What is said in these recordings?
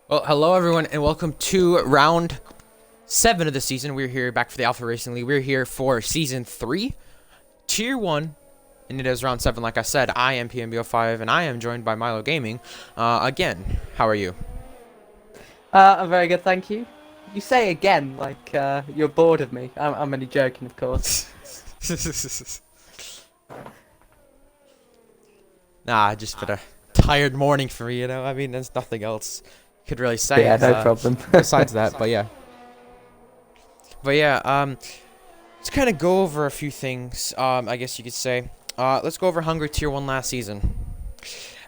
Well, hello everyone, and welcome to round 7 of the season. We're here back for the Alpha Racing League. We're here for season 3, tier 1, and it is round 7. Like I said, I am PMBO5, and I am joined by Milo Gaming. Again, how are you? I'm very good, thank you. You say again like you're bored of me. I'm only joking, of course. Nah, just been a tired morning for me, I mean, there's nothing else you could really say Yeah, no problem. besides that, but yeah. Let's kind of go over a few things, I guess you could say. Let's go over Hungary Tier 1 last season.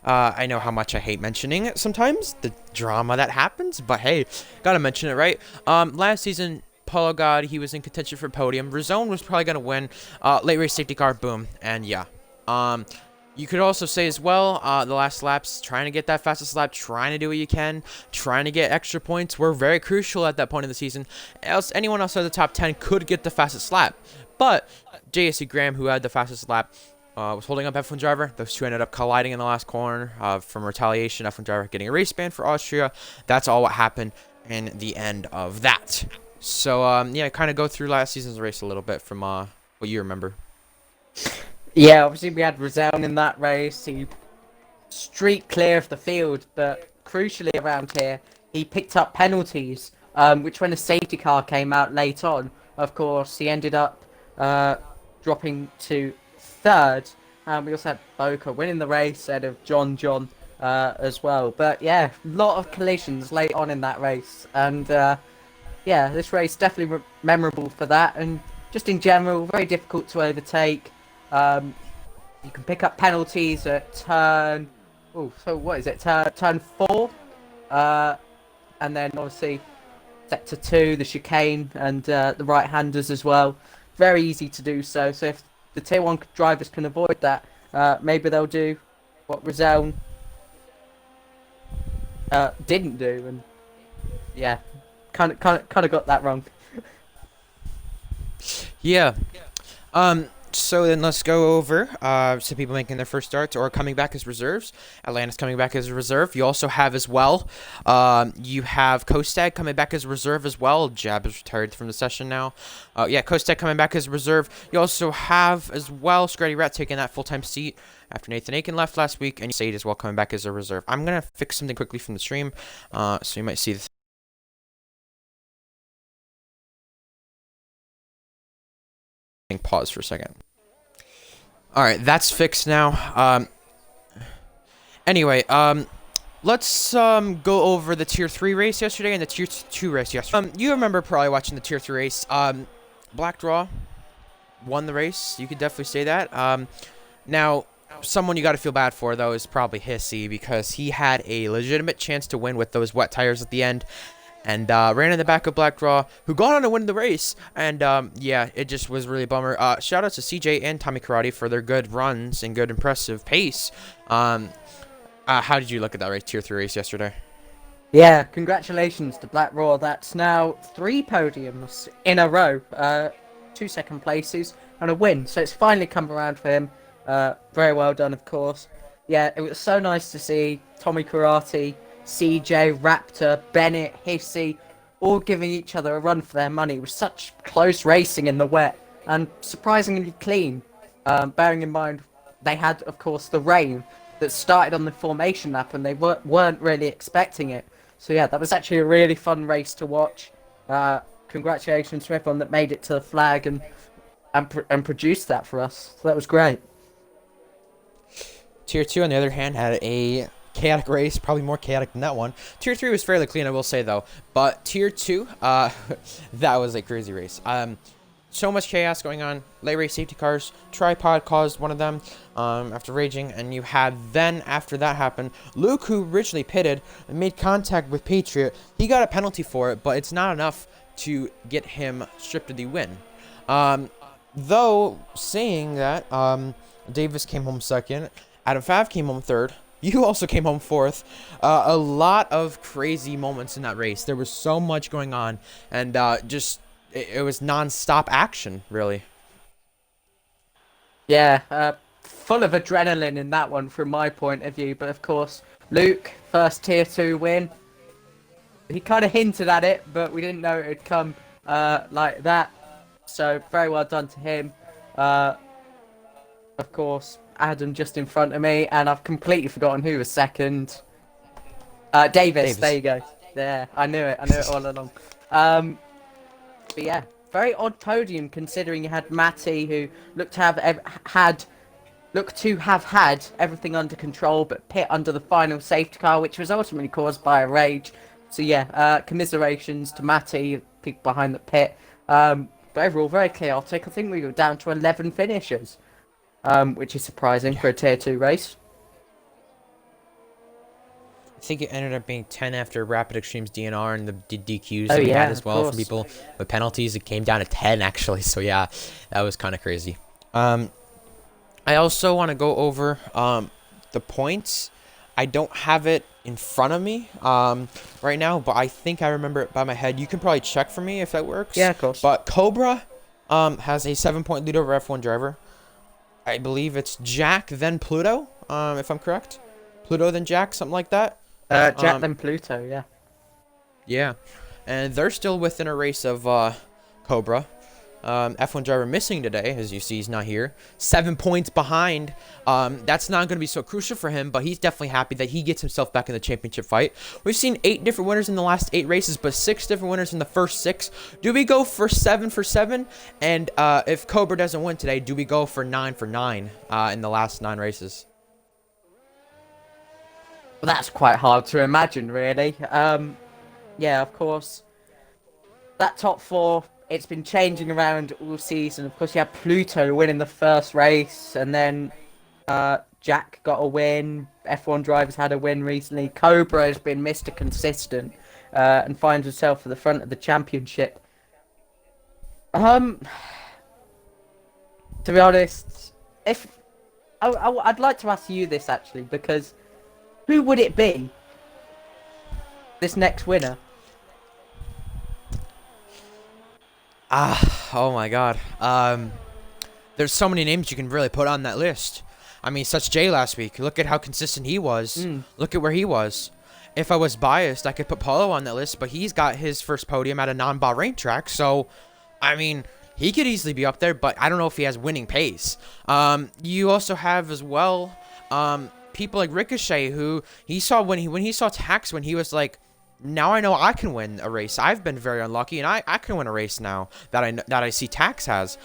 I know how much I hate mentioning it sometimes, the drama that happens, but hey, gotta mention it, right? Last season, Polo God, he was in contention for podium. Rizone was probably gonna win. Late race safety car, boom, and yeah. You could also say as well, the last laps, trying to get that fastest lap, trying to do what you can, trying to get extra points were very crucial at that point in the season. Else, anyone outside the top 10 could get the fastest lap. But JSC Graham, who had the fastest lap, was holding up F1 driver. Those two ended up colliding in the last corner from retaliation. F1 driver getting a race ban for Austria. That's all what happened in the end of that. So, yeah, kind of go through last season's race a little bit from what you remember. Yeah, obviously we had Rizal in that race. He streaked clear of the field, but crucially around here, he picked up penalties. Which when a safety car came out late on, of course, he ended up dropping to third. We also had Boca winning the race ahead of John as well. But yeah, a lot of collisions late on in that race, and yeah, this race definitely memorable for that, and just in general, very difficult to overtake. Um, you can pick up penalties at turn. Oh, so what is it? Turn four, uh, and then obviously sector two, the chicane, and the right-handers as well. Very easy to do so. So if the tier one drivers can avoid that, maybe they'll do what Rizal didn't do, and yeah, kind of got that wrong. Yeah. So then let's go over some people making their first starts or coming back as reserves. Atlanta's coming back as a reserve. You also have as well, you have Kostag coming back as a reserve as well. Jab is retired from the session now. Yeah, Kostag coming back as a reserve. You also have as well Scratty Rat taking that full-time seat after Nathan Aiken left last week, and Sade as well coming back as a reserve. I'm going to fix something quickly from the stream, so you might see this. Pause for a second. All right, that's fixed now. Anyway, let's go over the tier 3 race yesterday and the tier 2 race yesterday. You remember probably watching the tier 3 race. Black Draw won the race. You could definitely say that. Now, someone you got to feel bad for though is probably Hissy, because he had a legitimate chance to win with those wet tires at the end, and ran in the back of Black Draw, who got on to win the race. And yeah, it just was really a bummer. Shout out to CJ and Tommy Karate for their good runs and good impressive pace. How did you look at that race, tier 3 race yesterday? Yeah, congratulations to Black Raw. That's now 3 podiums in a row, 2 second places and a win. So it's finally come around for him. Very well done, of course. Yeah, it was so nice to see Tommy Karate, CJ, Raptor, Bennett, Hissy, all giving each other a run for their money. It was such close racing in the wet and surprisingly clean. Bearing in mind they had, of course, the rain that started on the formation lap, and they weren't really expecting it. So yeah, that was actually a really fun race to watch. Congratulations to everyone that made it to the flag and produced that for us. So that was great. Tier 2, on the other hand, had a chaotic race, probably more chaotic than that one. Tier 3 was fairly clean, I will say, though. But Tier 2, that was a crazy race. So much chaos going on. Late race safety cars. Tripod caused one of them after raging. And you had then, after that happened, Luke, who originally pitted and made contact with Patriot. He got a penalty for it, but it's not enough to get him stripped of the win. Though, saying that, Davis came home second. Adam Fav came home third. You also came home fourth. A lot of crazy moments in that race. There was so much going on, and just it was non-stop action, really. Yeah, full of adrenaline in that one from my point of view. But of course, Luke, first tier 2 win. he kind of hinted at it, but we didn't know it would come like that. So very well done to him. Of course, Adam just in front of me, and I've completely forgotten who was second. Davis. There you go. There, I knew it. I knew it all along. But yeah, very odd podium considering you had Matty, who looked to have had everything under control, but pit under the final safety car, which was ultimately caused by a rage. So yeah, commiserations to Matty, people behind the pit. But overall, very chaotic. I think we were down to 11 finishers, which is surprising for a Tier 2 race. I think it ended up being 10 after Rapid Extreme's DNR and the DQs that we had as well from people with penalties. It came down to 10 actually, so yeah, that was kind of crazy. I also want to go over the points. I don't have it in front of me right now, but I think I remember it by my head. You can probably check for me if that works. Yeah, of course. But Cobra has a 7-point lead over F1 driver. I believe it's Jack, then Pluto, if I'm correct. Pluto, then Jack, something like that. Jack, then Pluto, yeah. Yeah. And they're still within a race of Cobra. F1 driver missing today, as you see, he's not here. 7 points behind. That's not going to be so crucial for him, but he's definitely happy that he gets himself back in the championship fight. We've seen 8 different winners in the last 8 races, but 6 different winners in the first 6. Do we go for 7 for 7? And if Cobra doesn't win today, do we go for 9 for 9 in the last 9 races? Well, that's quite hard to imagine, really. Yeah, of course. That top 4, it's been changing around all season. Of course, you had Pluto winning the first race, and then Jack got a win. F1 drivers had a win recently. Cobra has been Mr. Consistent and finds himself at the front of the championship. To be honest, if I'd like to ask you this actually, because who would it be? This next winner? Oh my god. There's so many names you can really put on that list. I mean, such Jay last week. Look at how consistent he was. Look at where he was. If I was biased, I could put Paulo on that list, but he's got his first podium at a non-Bahrain track, so, I mean, he could easily be up there, but I don't know if he has winning pace. You also have as well, people like Ricochet, who he saw when he saw Tax, when he was like, now I know I can win a race. I've been very unlucky, and I can win a race now that I see Tax has,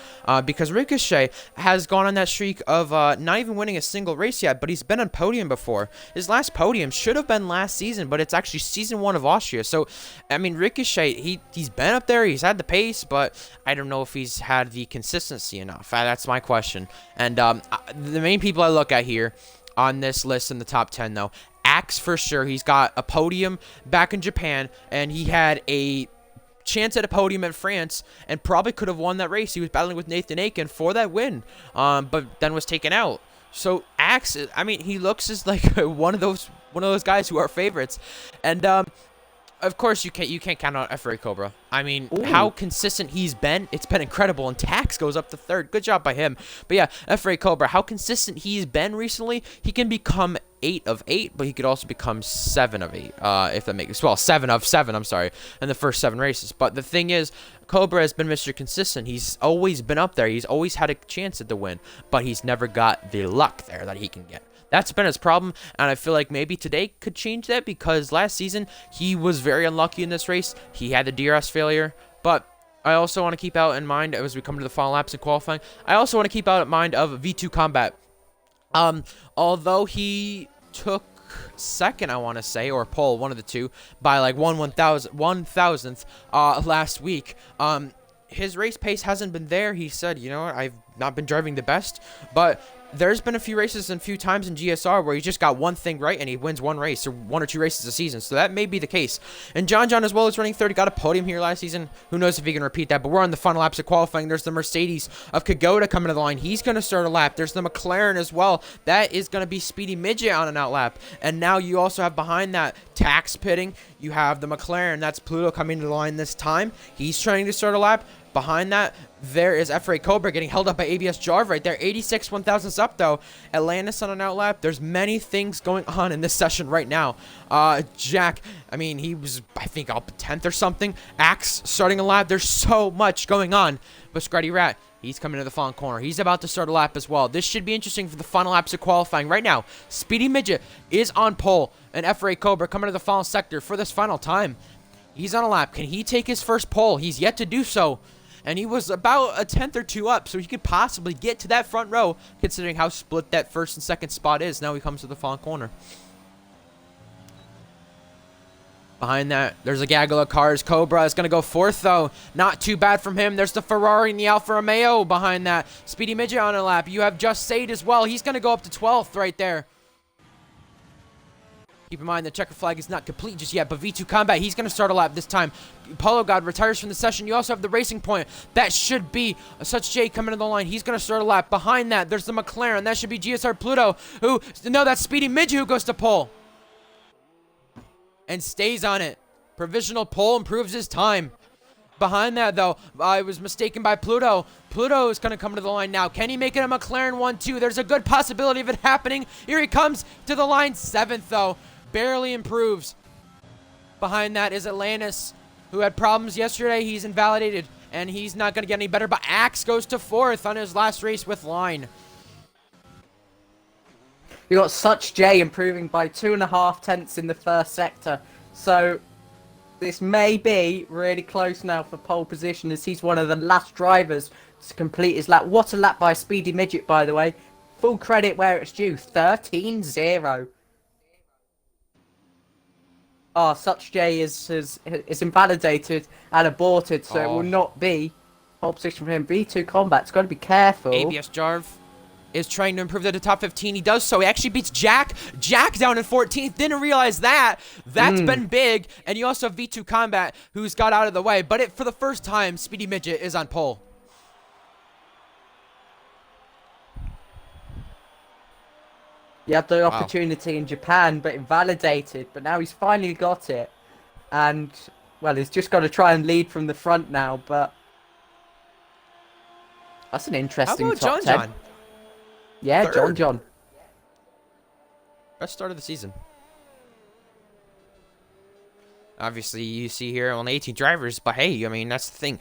because Ricochet has gone on that streak of not even winning a single race yet, but he's been on podium before. His last podium should have been last season, but it's actually season 1 of Austria. So, I mean, Ricochet, he's been up there, he's had the pace, but I don't know if he's had the consistency enough. That's my question. And the main people I look at here on this list in the top 10, though, Axe for sure. He's got a podium back in Japan, and he had a chance at a podium in France and probably could have won that race. He was battling with Nathan Aiken for that win, but then was taken out. So Axe, I mean, he looks as like one of those guys who are favorites, and of course, you can't count out F.R.A. Cobra. I mean, how consistent he's been, it's been incredible. And Tax goes up to 3rd. Good job by him. But yeah, F.R.A. Cobra, how consistent he's been recently. He can become 8 of 8, but he could also become 7 of 8, if that makes, well, 7 of 7, I'm sorry, in the first 7 races. But the thing is, Cobra has been Mr. Consistent. He's always been up there. He's always had a chance at the win, but he's never got the luck there that he can get. That's been his problem, and I feel like maybe today could change that, because last season he was very unlucky in this race. He had the DRS failure, but I also want to keep out in mind, as we come to the final laps in qualifying, I also want to keep out in mind of V2 Combat. Although he took 2nd, I want to say, or pole, one of the two, by like 1/1000th last week, his race pace hasn't been there. He said, you know what, I've not been driving the best, but there's been a few races and a few times in GSR where he just got one thing right and he wins one race or 1 or 2 races a season. So that may be the case. And John as well is running 3rd. He got a podium here last season. Who knows if he can repeat that. But we're on the final laps of qualifying. There's the Mercedes of Kagoda coming to the line. He's going to start a lap. There's the McLaren as well. That is going to be Speedy Midget on an out lap. And now you also have behind that Tax pitting. You have the McLaren. That's Pluto coming to the line this time. He's trying to start a lap. Behind that, there is FRA Cobra getting held up by ABS Jarv right there. 86 1,000ths up, though. Atlantis on an outlap. There's many things going on in this session right now. Jack, I mean, he was, I think, up 10th or something. Axe starting a lap. There's so much going on. But Scruddy Rat, he's coming to the final corner. He's about to start a lap as well. This should be interesting for the final laps of qualifying. Right now, Speedy Midget is on pole. And FRA Cobra coming to the final sector for this final time. He's on a lap. Can he take his first pole? He's yet to do so. And he was about a 10th or 2 up, so he could possibly get to that front row, considering how split that first and second spot is. Now he comes to the final corner. Behind that, there's a gaggle of cars. Cobra is going to go 4th, though. Not too bad from him. There's the Ferrari and the Alfa Romeo behind that. Speedy Midget on a lap. You have Just Sade as well. He's going to go up to 12th right there. Keep in mind the checker flag is not complete just yet, but V2 Combat, he's going to start a lap this time. Polo God retires from the session. You also have the Racing Point. That should be Such J coming to the line. He's going to start a lap. Behind that, there's the McLaren. That should be GSR Pluto, who, no, that's Speedy Midget who goes to pole. And stays on it. Provisional pole improves his time. Behind that, though, I was mistaken by Pluto. Pluto is going to come to the line now. Can he make it a McLaren 1-2? There's a good possibility of it happening. Here he comes to the line, 7th, though. Barely improves. Behind that is Atlantis, who had problems yesterday. He's invalidated, and he's not going to get any better. But Axe goes to 4th on his last race with line. We got Such J improving by 2.5 tenths in the first sector. So this may be really close now for pole position, as he's one of the last drivers to complete his lap. What a lap by Speedy Midget, by the way. Full credit where it's due. 13-0. Oh, Such J is invalidated and aborted, so it will not be pole position for him. V2 Combat's got to be careful. ABS Jarv is trying to improve to the top 15. He does so. He actually beats Jack. Jack down in 14th. Didn't realize that. That's been big. And you also have V2 Combat, who's got out of the way. But for the first time, Speedy Midget is on pole. He had the opportunity in Japan, but invalidated. But now he's finally got it. And, well, he's just got to try and lead from the front now. But that's an interesting How about top 10. John? Yeah, Third. John. Best start of the season. Obviously, you see here only 18 drivers, but hey, I mean, that's the thing.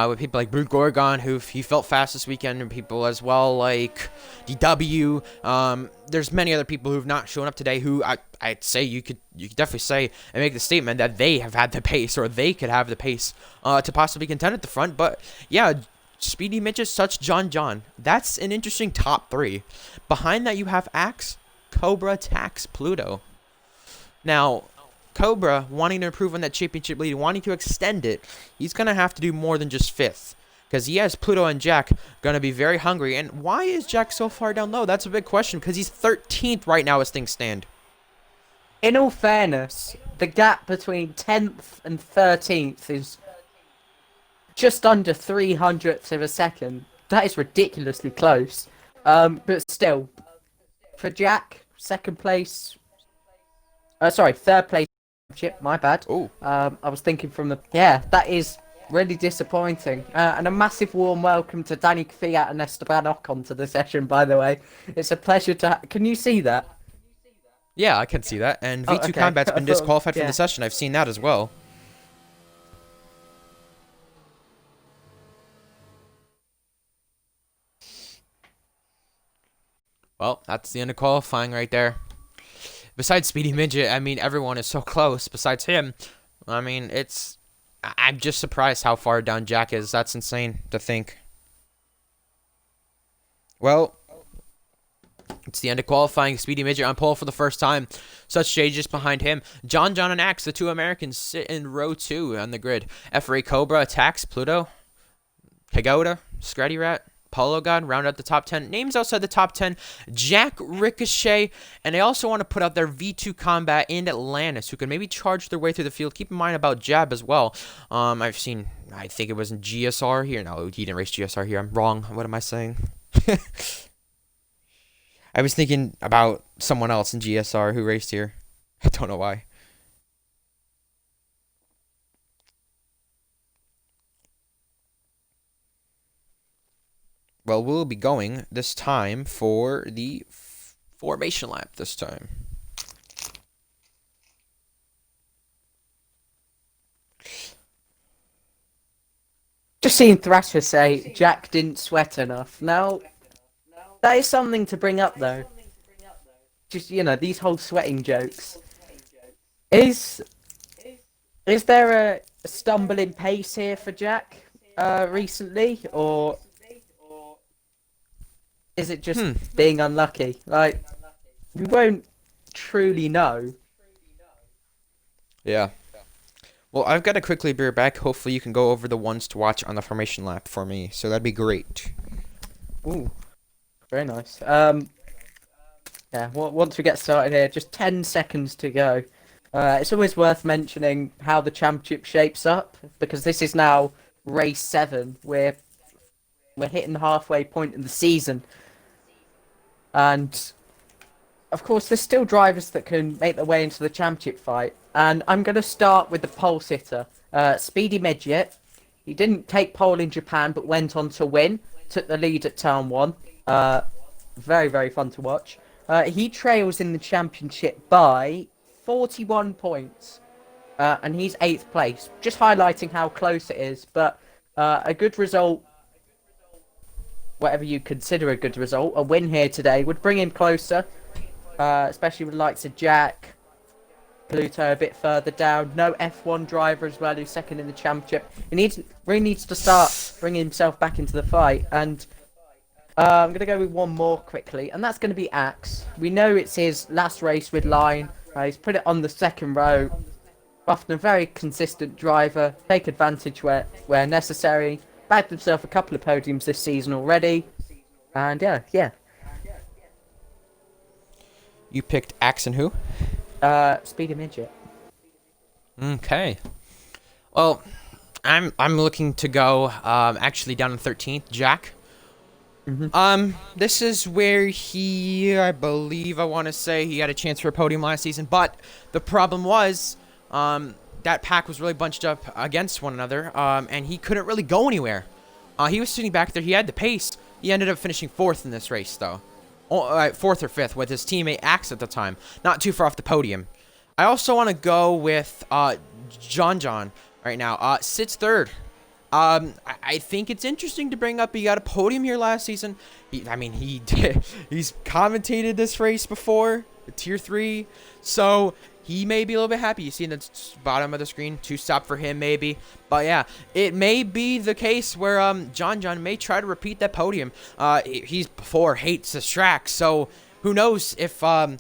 With people like Brute Gorgon, who he felt fast this weekend, and people as well like DW. There's many other people who've not shown up today who I'd say you could definitely say and make the statement that they have had the pace, or they could have the pace to possibly contend at the front. But yeah, Speedy Midget, Such John. That's an interesting top 3. Behind that, you have Axe, Cobra, Tax, Pluto. Now, Cobra, wanting to improve on that championship lead, wanting to extend it, he's going to have to do more than just 5th. Because he has Pluto and Jack going to be very hungry. And why is Jack so far down low? That's a big question, because he's 13th right now as things stand. In all fairness, the gap between 10th and 13th is just under 300ths of a second. That is ridiculously close. But still, for Jack, third place. My bad. Oh. I was thinking from the... Yeah, that is really disappointing. And a massive warm welcome to Danny Fiat and Esteban Ocon to the session, by the way. It's a pleasure to... Can you see that? Yeah, I can see that. And V2 Combat's been disqualified from the session. I've seen that as well. Well, that's the end of qualifying right there. Besides Speedy Midget, I mean, everyone is so close. Besides him, I mean, I'm just surprised how far down Jack is. That's insane to think. Well, it's the end of qualifying. Speedy Midget on pole for the first time. Such J just behind him. John and Axe, the 2 Americans, sit in row 2 on the grid. FRA Cobra, Tax, Pluto, Kagoda, Scratty Rat, Polo God, round out the top 10. Names outside the top 10, Jack, Ricochet, and I also want to put out there V2 Combat and Atlantis, who can maybe charge their way through the field. Keep in mind about Jab as well. I've seen, I think it was in GSR here. No, he didn't race GSR here. I'm wrong. What am I saying? I was thinking about someone else in GSR who raced here. I don't know why. well, we'll be going this time for the formation lap this time. Just seen Thrasher say Jack didn't sweat enough. Now, that is something to bring up, though. Just, you know, these whole sweating jokes. Is there a stumbling pace here for Jack recently, or is it just being unlucky? Like, we won't truly know. Yeah. Well, I've got to quickly be back. Hopefully you can go over the ones to watch on the formation lap for me. So that'd be great. Ooh, very nice. Yeah, once we get started here, just 10 seconds to go. It's always worth mentioning how the championship shapes up, because this is now race 7. We're hitting the halfway point in the season. And, of course, there's still drivers that can make their way into the championship fight. And I'm going to start with the pole sitter, Speedy Midget. He didn't take pole in Japan, but went on to win. Took the lead at turn 1. Very, very fun to watch. He trails in the championship by 41 points. And he's 8th place. Just highlighting how close it is. But a good result, whatever you consider a good result, a win here today would bring him closer. Especially with the likes of Jack, Pluto a bit further down. No F1 driver as well who's second in the championship. He really needs to start bringing himself back into the fight. And I'm going to go with one more quickly, and that's going to be Axe. We know it's his last race with Line. He's put it on the second row. Often a very consistent driver. Take advantage where necessary. Bagged himself a couple of podiums this season already. And yeah. You picked Axe and who? Speedy Midget. Okay. Well, I'm looking to go actually down in 13th, Jack. This is where I believe I want to say he had a chance for a podium last season, but the problem was that pack was really bunched up against one another, and he couldn't really go anywhere. He was sitting back there. He had the pace. He ended up finishing 4th in this race, though. 4th or 5th with his teammate Axe at the time. Not too far off the podium. I also want to go with John right now. Sits 3rd. I think it's interesting to bring up. He got a podium here last season. He's commentated this race before, Tier 3. So he may be a little bit happy. You see in the bottom of the screen, 2-stop for him maybe. But yeah, it may be the case where John may try to repeat that podium. He's before hates this track, so who knows if a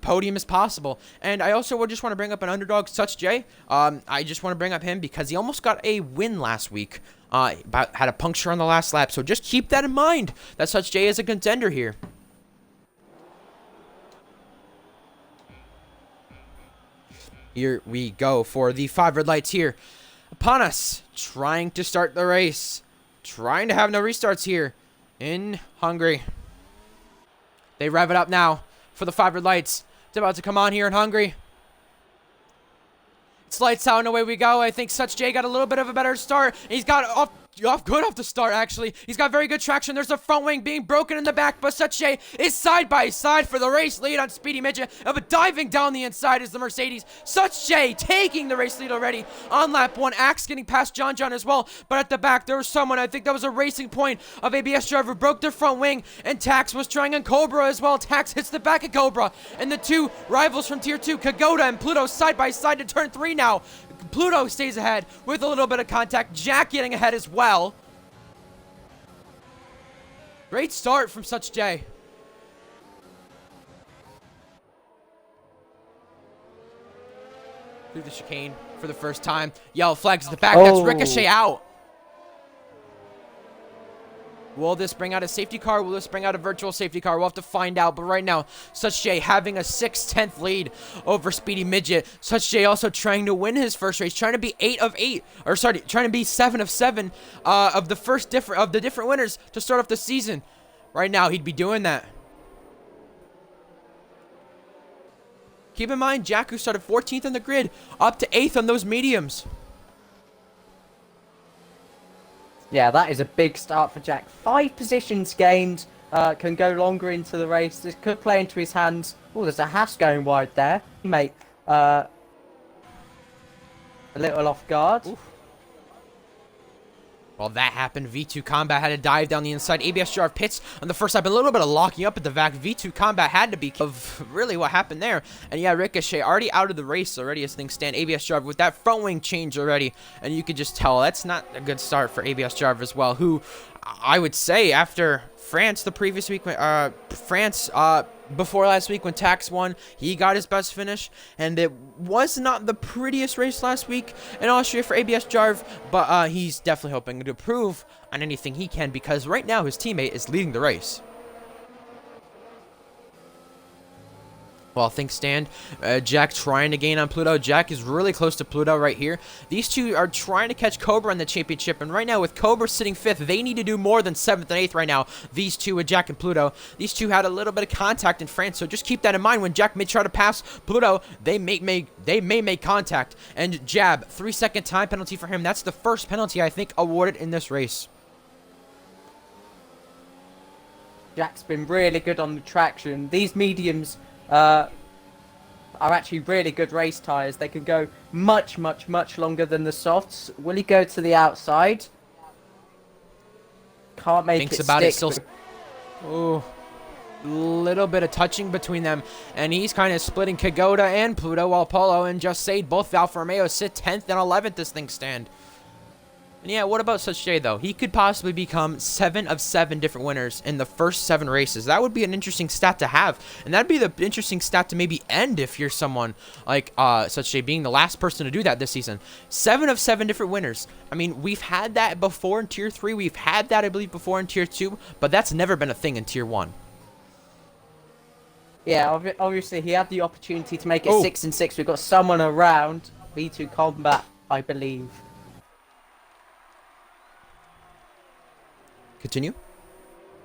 podium is possible. And I also would just want to bring up an underdog, Such J. I just want to bring up him because he almost got a win last week. Had a puncture on the last lap, so just keep that in mind, that Such J is a contender here. Here we go for the 5 red lights here upon us, trying to start the race, trying to have no restarts here in Hungary. They rev it up now for the 5 red lights. It's about to come on here in Hungary. It's lights out and away we go. I think Such J got a little bit of a better start. He's got off the start, actually. He's got very good traction. There's a front wing being broken in the back, but Such J is side by side for the race lead on Speedy Midget. But diving down the inside is the Mercedes. Such J taking the race lead already on lap 1. Axe getting past John as well, but at the back there was someone, I think that was a Racing Point of ABS driver, broke their front wing, and Tax was trying on Cobra as well. Tax hits the back of Cobra, and the 2 rivals from Tier 2, Kagoda and Pluto, side by side to turn 3 now. Pluto stays ahead with a little bit of contact. Jack getting ahead as well. Great start from Such J. Through the chicane for the first time. Yellow flags at the back. That's Ricochet out. Will this bring out a safety car? Will this bring out a virtual safety car? We'll have to find out. But right now, Such J having a 6/10 lead over Speedy Midget. Such J also trying to win his first race, trying to be 8 of 8, or sorry, trying to be 7 of 7 of the different winners to start off the season. Right now, he'd be doing that. Keep in mind, Jakku started 14th on the grid, up to 8th on those mediums. Yeah, that is a big start for Jack. 5 positions gained, can go longer into the race. This could play into his hands. Oh, there's a Haas going wide there. Mate, a little off guard. Oof. Well, that happened. V2 Combat had to dive down the inside. ABS Drive pits on the first lap. A little bit of locking up at the back. V2 Combat had to be of really what happened there. And yeah, Ricochet already out of the race already as things stand. ABS Drive with that front wing change already. And you could just tell that's not a good start for ABS Drive as well. Who I would say after France the previous week, before last week when Tax won, he got his best finish, and it was not the prettiest race last week in Austria for ABS Jarv, but he's definitely hoping to improve on anything he can because right now his teammate is leading the race. Well, things stand. Jack trying to gain on Pluto. Jack is really close to Pluto right here. These two are trying to catch Cobra in the championship, and right now with Cobra sitting 5th, they need to do more than 7th and 8th right now. These two with Jack and Pluto. These two had a little bit of contact in France, so just keep that in mind. When Jack may try to pass Pluto, they may make contact. And Jab, 3-second time penalty for him. That's the first penalty, I think, awarded in this race. Jack's been really good on the traction. These mediums are actually really good race tyres. They can go much longer than the softs. Will he go to the outside? Can't make Thinks it about stick. it still. Ooh, little bit of touching between them, and he's kind of splitting Kagoda and Pluto, while Polo and Just Sade, both Alfa Romeo, sit 10th and 11th as things stand. And yeah, what about Such Jay, though? He could possibly become 7 of 7 different winners in the first 7 races. That would be an interesting stat to have. And that'd be the interesting stat to maybe end if you're someone like Such Jay being the last person to do that this season. 7 of 7 different winners. I mean, we've had that before in Tier 3. We've had that, I believe, before in Tier 2. But that's never been a thing in Tier 1. Yeah, obviously he had the opportunity to make it 6 and 6. We've got someone around V2 Combat, I believe. Continue.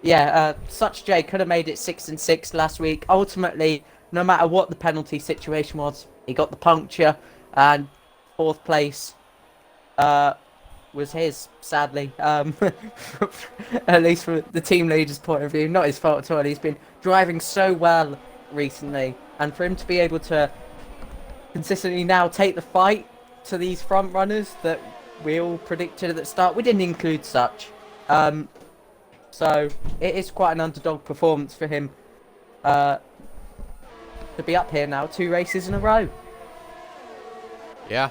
Yeah, Such Jay could have made it 6 and 6 last week. Ultimately, no matter what the penalty situation was, he got the puncture, and 4th place was his, sadly. At least from the team leader's point of view, not his fault at all. He's been driving so well recently, and for him to be able to consistently now take the fight to these front runners that we all predicted at the start, we didn't include Such. So it is quite an underdog performance for him to be up here now 2 races in a row. Yeah.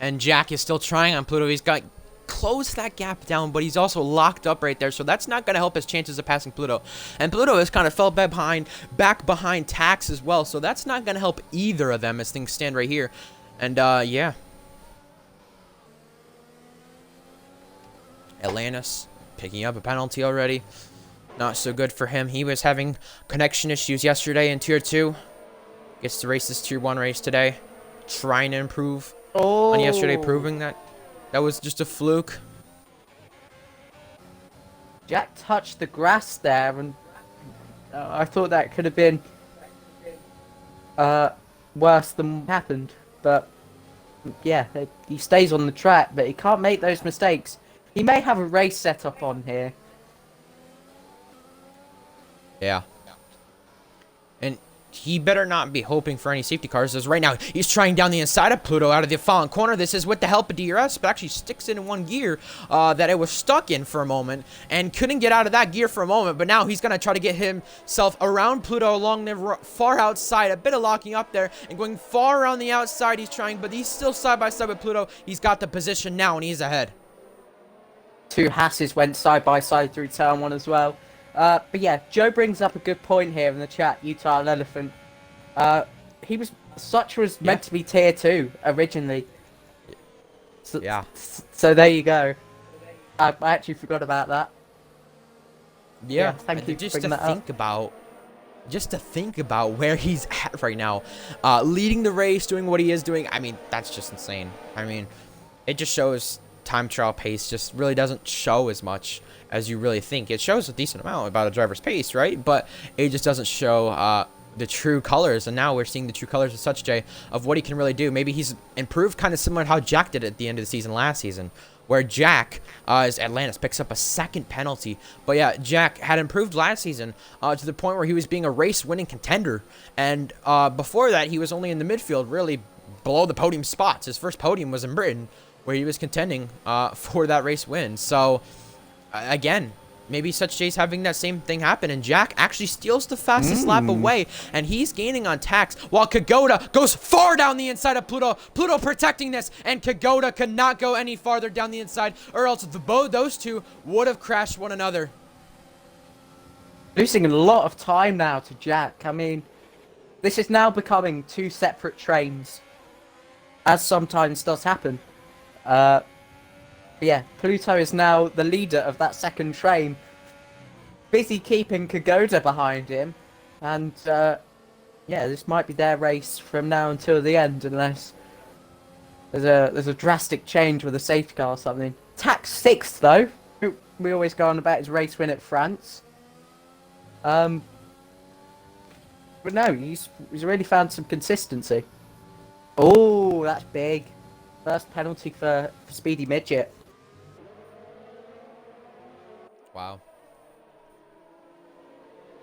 And Jack is still trying on Pluto. He's got closed that gap down, but he's also locked up right there, so that's not going to help his chances of passing Pluto. And Pluto has kind of fell back behind Tax as well, so that's not going to help either of them as things stand right here. And yeah. Atlantis picking up a penalty already. Not so good for him. He was having connection issues yesterday in Tier 2. Gets to race this Tier 1 race today. Trying to improve on yesterday, proving that was just a fluke. Jack touched the grass there, and I thought that could have been worse than happened. But yeah, he stays on the track, but he can't make those mistakes. He may have a race set up on here. Yeah. And he better not be hoping for any safety cars, as right now he's trying down the inside of Pluto out of the fallen corner. This is with the help of DRS, but actually sticks it in one gear that it was stuck in for a moment and couldn't get out of that gear for a moment. But now he's going to try to get himself around Pluto along the far outside. A bit of locking up there and going far around the outside. He's trying, but he's still side by side with Pluto. He's got the position now and he's ahead. 2 Hasses went side by side through turn 1 as well. But yeah, Joe brings up a good point here in the chat. Utah Elephant. Such was meant to be Tier 2 originally. So, yeah. So there you go. I actually forgot about that. Yeah. Thank you just for to bringing that think up. about. Just to think about where he's at right now, leading the race, doing what he is doing. I mean, that's just insane. I mean, it just shows time trial pace just really doesn't show as much as you really think. It shows a decent amount about a driver's pace, right? But it just doesn't show the true colors. And now we're seeing the true colors of Such Jay of what he can really do. Maybe he's improved kind of similar to how Jack did at the end of the season last season, where Jack, as Atlantis picks up a second penalty. But yeah, Jack had improved last season to the point where he was being a race-winning contender. And before that, he was only in the midfield, really below the podium spots. His first podium was in Britain, where he was contending for that race win. So, again, maybe Such J's having that same thing happen, and Jack actually steals the fastest lap away, and he's gaining on Tax, while Kagoda goes far down the inside of Pluto. Pluto protecting this, and Kagoda could not go any farther down the inside, or else those two would have crashed one another. Losing a lot of time now to Jack. I mean, this is now becoming two separate trains, as sometimes does happen. Yeah, Pluto is now the leader of that second train, busy keeping Kagoda behind him, and yeah, this might be their race from now until the end, unless there's a drastic change with a safety car or something. Tax 6th though, we always go on about his race win at France. But no, he's really found some consistency. Oh, that's big. First penalty for Speedy Midget. Wow.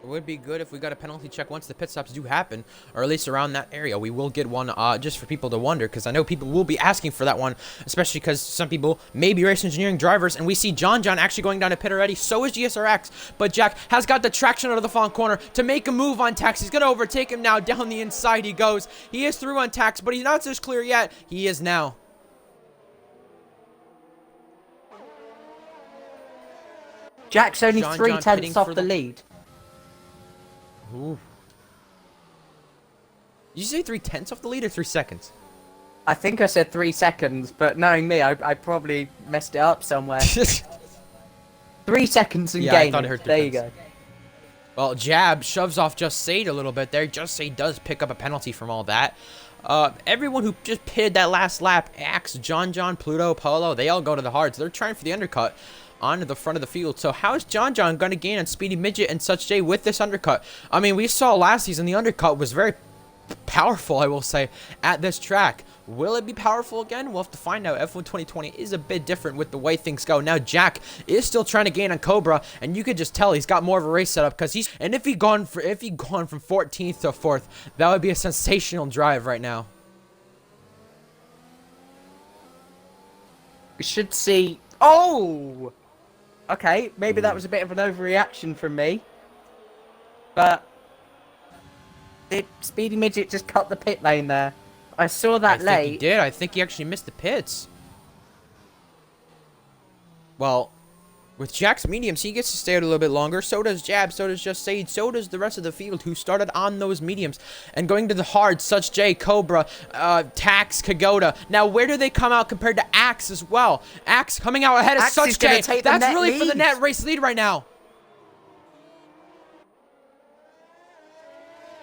It would be good if we got a penalty check once the pit stops do happen, or at least around that area. We will get one just for people to wonder, because I know people will be asking for that one, especially because some people may be race engineering drivers, and we see John actually going down to pit already. So is GSRX, but Jack has got the traction out of the front corner to make a move on Tax. He's going to overtake him now. Down the inside he goes. He is through on Tax, but he's not so clear yet. He is now. Jack's only John 3/10 off the lead. Ooh. Did you say 3/10 off the lead or 3 seconds? I think I said 3 seconds, but knowing me, I probably messed it up somewhere. 3 seconds and gaining. I thought I heard 3 there you go. Well, Jab shoves off Just Sade a little bit there. Just Sade does pick up a penalty from all that. Everyone who just pitted that last lap, Axe, John, Pluto, Polo, they all go to the hard. So they're trying for the undercut onto the front of the field. So how is John going to gain on Speedy Midget and Such J with this undercut? I mean, we saw last season the undercut was very powerful, I will say, at this track. Will it be powerful again? We'll have to find out. F1 2020 is a bit different with the way things go. Now, Jack is still trying to gain on Cobra, and you could just tell he's got more of a race setup, because if he gone from 14th to 4th, that would be a sensational drive right now. We should see. Oh! Okay, maybe that was a bit of an overreaction from me. But did Speedy Midget just cut the pit lane there? I saw that late. I think he did. I think he actually missed the pits. Well, with Jack's mediums, he gets to stay out a little bit longer. So does Jab. So does Just Sade. So does the rest of the field who started on those mediums. And going to the hard, Such J, Cobra, Tax, Kagoda. Now, where do they come out compared to Axe as well? Axe coming out ahead of Such J. That's really for the net race lead right now.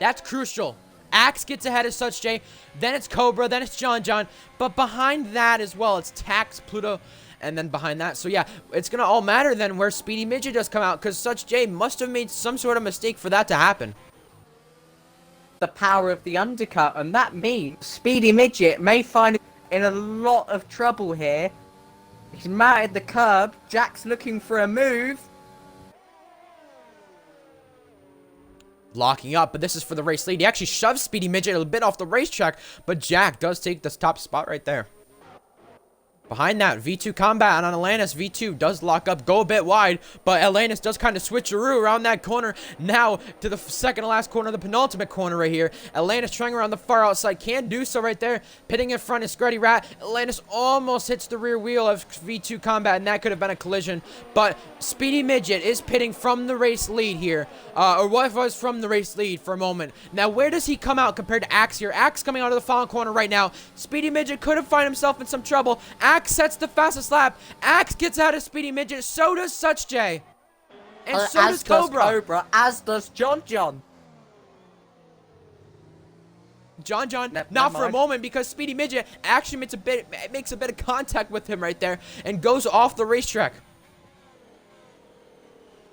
That's crucial. Axe gets ahead of Such J, then it's Cobra, then it's John. But behind that as well, it's Tax, Pluto, and then behind that. So yeah, it's going to all matter then where Speedy Midget does come out, because Such J must have made some sort of mistake for that to happen. The power of the undercut, and that means Speedy Midget may find in a lot of trouble here. He's mounted the curb, Jack's looking for a move. Locking up, but this is for the race lead. He actually shoves Speedy Midget a bit off the racetrack, but Jack does take the top spot right there. Behind that, V2 Combat on Atlantis. V2 does lock up, go a bit wide, but Atlantis does kind of switcheroo around that corner. Now to the second to last corner, the penultimate corner right here. Atlantis trying around the far outside, can do so right there. Pitting in front is Scruddy Rat. Atlantis almost hits the rear wheel of V2 Combat, and that could have been a collision. But Speedy Midget is pitting from the race lead here, or what was from the race lead for a moment. Now where does he come out compared to Axe here? Axe coming out of the final corner right now. Speedy Midget could have found himself in some trouble. Axe sets the fastest lap. Axe gets out of Speedy Midget. So does Such J. And so does Cobra. As does John. John, not for a moment, because Speedy Midget actually makes a bit of contact with him right there and goes off the racetrack.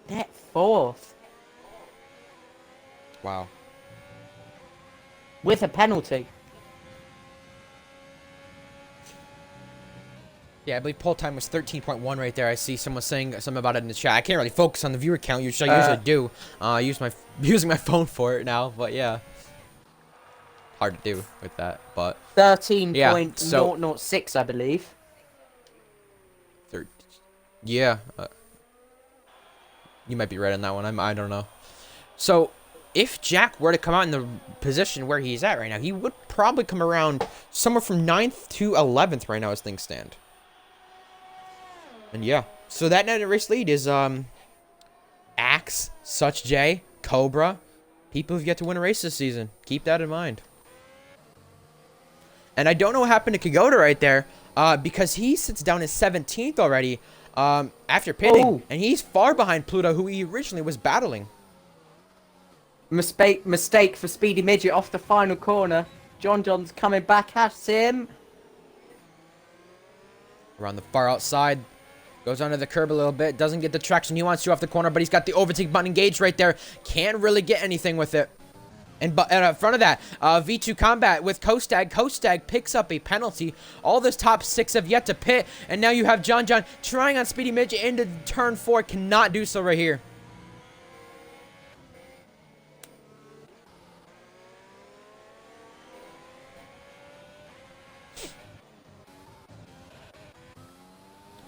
Net 4th. Wow. With a penalty. Yeah, I believe poll time was 13.1 right there. I see someone saying something about it in the chat. I can't really focus on the viewer count, which I usually do. I use using my phone for it now, but yeah. Hard to do with that, but 13.006, I believe. Yeah. You might be right on that one. I don't know. So, if Jack were to come out in the position where he's at right now, he would probably come around somewhere from 9th to 11th right now as things stand. And yeah. So that night race lead is Axe, Such J, Cobra. People who've yet to win a race this season. Keep that in mind. And I don't know what happened to Kagoda right there, because he sits down as 17th already after pitting. Oh. And he's far behind Pluto, who he originally was battling. Mistake for Speedy Midget off the final corner. John's coming back at him. Around the far outside. Goes under the curb a little bit. Doesn't get the traction he wants to off the corner, but he's got the overtake button engaged right there. Can't really get anything with it. And in front of that, V2 Combat with Kostag. Kostag picks up a penalty. All those top 6 have yet to pit. And now you have John trying on Speedy Midget into turn 4. Cannot do so right here.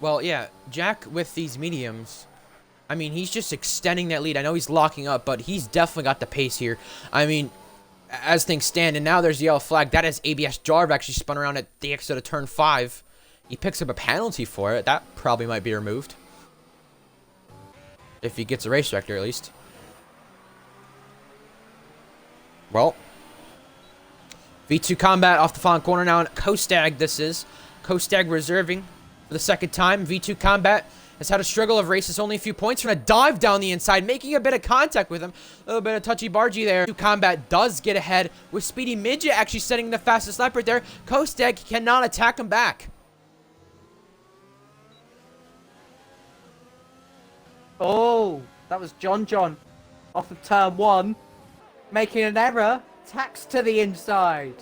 Well, yeah, Jack with these mediums, I mean, he's just extending that lead. I know he's locking up, but he's definitely got the pace here. I mean, as things stand, and now there's the yellow flag. That is ABS Jarv actually spun around at the exit of turn 5. He picks up a penalty for it. That probably might be removed. If he gets a race director, at least. Well, V2 Combat off the final corner now, and Kostag this is. Kostag reserving for the second time. V2 Combat has had a struggle of races, only a few points from a dive down the inside, making a bit of contact with him. A little bit of touchy-bargy there. V2 Combat does get ahead with Speedy Midget actually setting the fastest lap right there. Kostag cannot attack him back. Oh, that was John off of turn 1, making an error. Tax to the inside.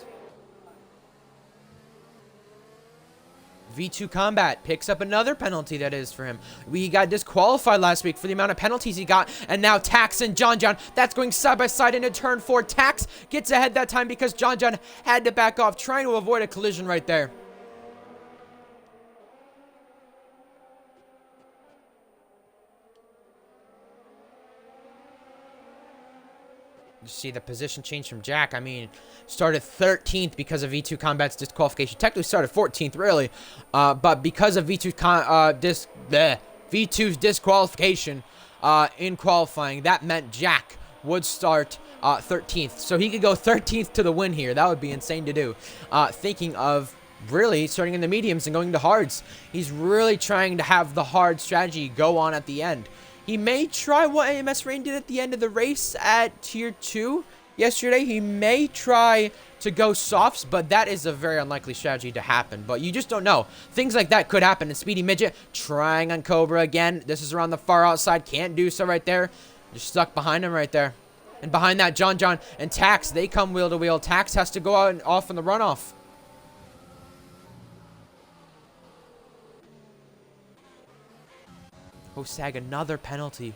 V2 Combat picks up another penalty that is for him. We got disqualified last week for the amount of penalties he got. And now Tax and John, that's going side by side into turn 4. Tax gets ahead that time because John had to back off, trying to avoid a collision right there. You see the position change from Jack. I mean, started 13th because of V2 Combat's disqualification. Technically started 14th, really. But because of V2's disqualification in qualifying, that meant Jack would start 13th. So he could go 13th to the win here. That would be insane to do. Thinking of really starting in the mediums and going to hards. He's really trying to have the hard strategy go on at the end. He may try what AMS Rain did at the end of the race at Tier 2 yesterday. He may try to go softs, but that is a very unlikely strategy to happen. But you just don't know. Things like that could happen. And Speedy Midget trying on Cobra again. This is around the far outside. Can't do so right there. Just stuck behind him right there. And behind that, John and Tax, they come wheel to wheel. Tax has to go out and off in the runoff. Kostag, another penalty.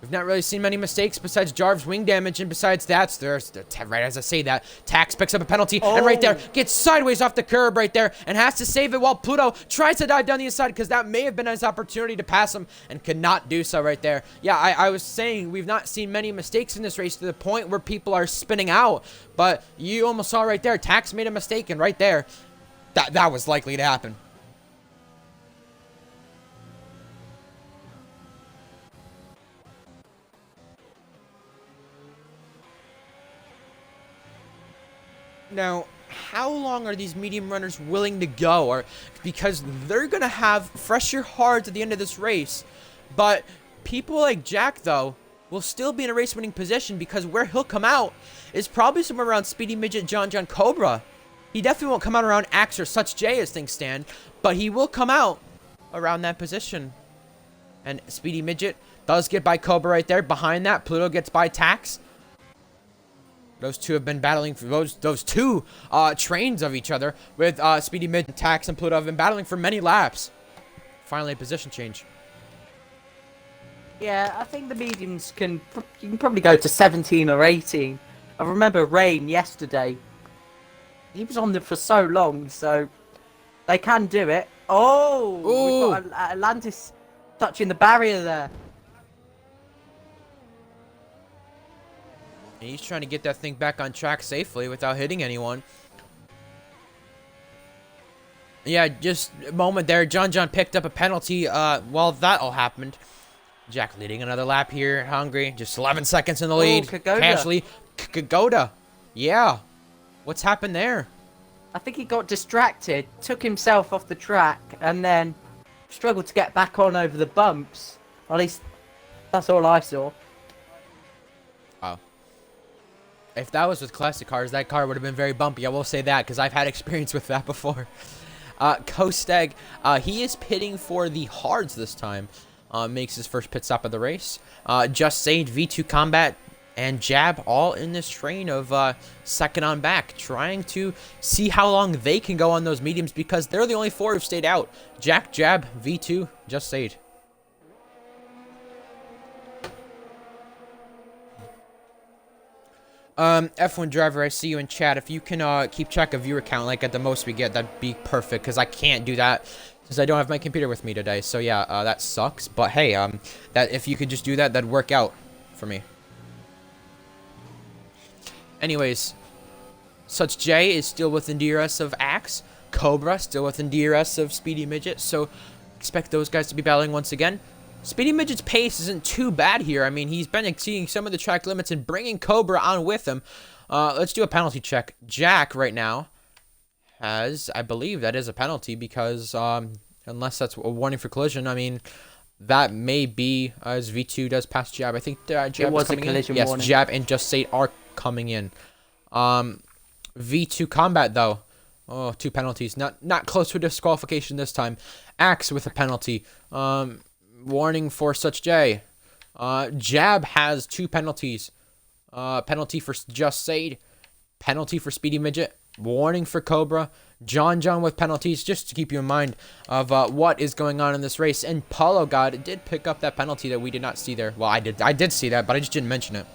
We've not really seen many mistakes besides Jarv's wing damage, and besides that, there's, right as I say that, Tax picks up a penalty, and right there, gets sideways off the curb right there, and has to save it while Pluto tries to dive down the inside, because that may have been his opportunity to pass him, and could not do so right there. Yeah, I was saying, we've not seen many mistakes in this race to the point where people are spinning out, but you almost saw right there, Tax made a mistake, and right there, that was likely to happen. Now, how long are these medium runners willing to go? Or because they're going to have fresher hards at the end of this race. But people like Jack, though, will still be in a race-winning position because where he'll come out is probably somewhere around Speedy Midget, John Cobra. He definitely won't come out around Axe or Such J as things stand, but he will come out around that position. And Speedy Midget does get by Cobra right there. Behind that, Pluto gets by Tax. Those two have been battling for those two trains of each other with Speedy Mid, Tax, and Pluto have been battling for many laps. Finally, a position change. Yeah, I think the mediums you can probably go to 17 or 18. I remember Rain yesterday. He was on there for so long, so they can do it. Oh, Ooh. we've got Atlantis touching the barrier there. And he's trying to get that thing back on track safely without hitting anyone. Yeah, just a moment there. John picked up a penalty while that all happened. Jack leading another lap here. Hungry. Just 11 seconds in the lead. Casually. Kagoda. Yeah. What's happened there? I think he got distracted, took himself off the track, and then struggled to get back on over the bumps. At least, that's all I saw. Oh. If that was with classic cars, that car would have been very bumpy. I will say that, because I've had experience with that before. Kosteg, he is pitting for the hards this time. Makes his first pit stop of the race. Just Sage, V2 Combat, and Jab all in this train of second on back, trying to see how long they can go on those mediums because they're the only four who've stayed out. Jack, Jab, V2, Just Sage. F1 driver, I see you in chat. If you can keep track of viewer count, like at the most we get, that'd be perfect, because I can't do that since I don't have my computer with me today. So yeah, that sucks. But hey, that if you could just do that, that'd work out for me. Anyways, Such J is still within DRS of Axe. Cobra still within DRS of Speedy Midget. So expect those guys to be battling once again. Speedy Midget's pace isn't too bad here. I mean, he's been exceeding some of the track limits and bringing Cobra on with him. Let's do a penalty check. Jack right now has, I believe that is a penalty because unless that's a warning for collision, I mean, that may be as V2 does pass Jab. I think Jab it was is coming a collision in. warning. Yes, Jab and Just Say are coming in. V2 Combat though. Oh, 2 penalties. Not close to a disqualification this time. Axe with a penalty. Warning for Such J. Jab has 2 penalties. Penalty for Just Sade. Penalty for Speedy Midget. Warning for Cobra. John with penalties, just to keep you in mind of what is going on in this race. And Paulo God did pick up that penalty that we did not see there. Well, I did see that, but I just didn't mention it.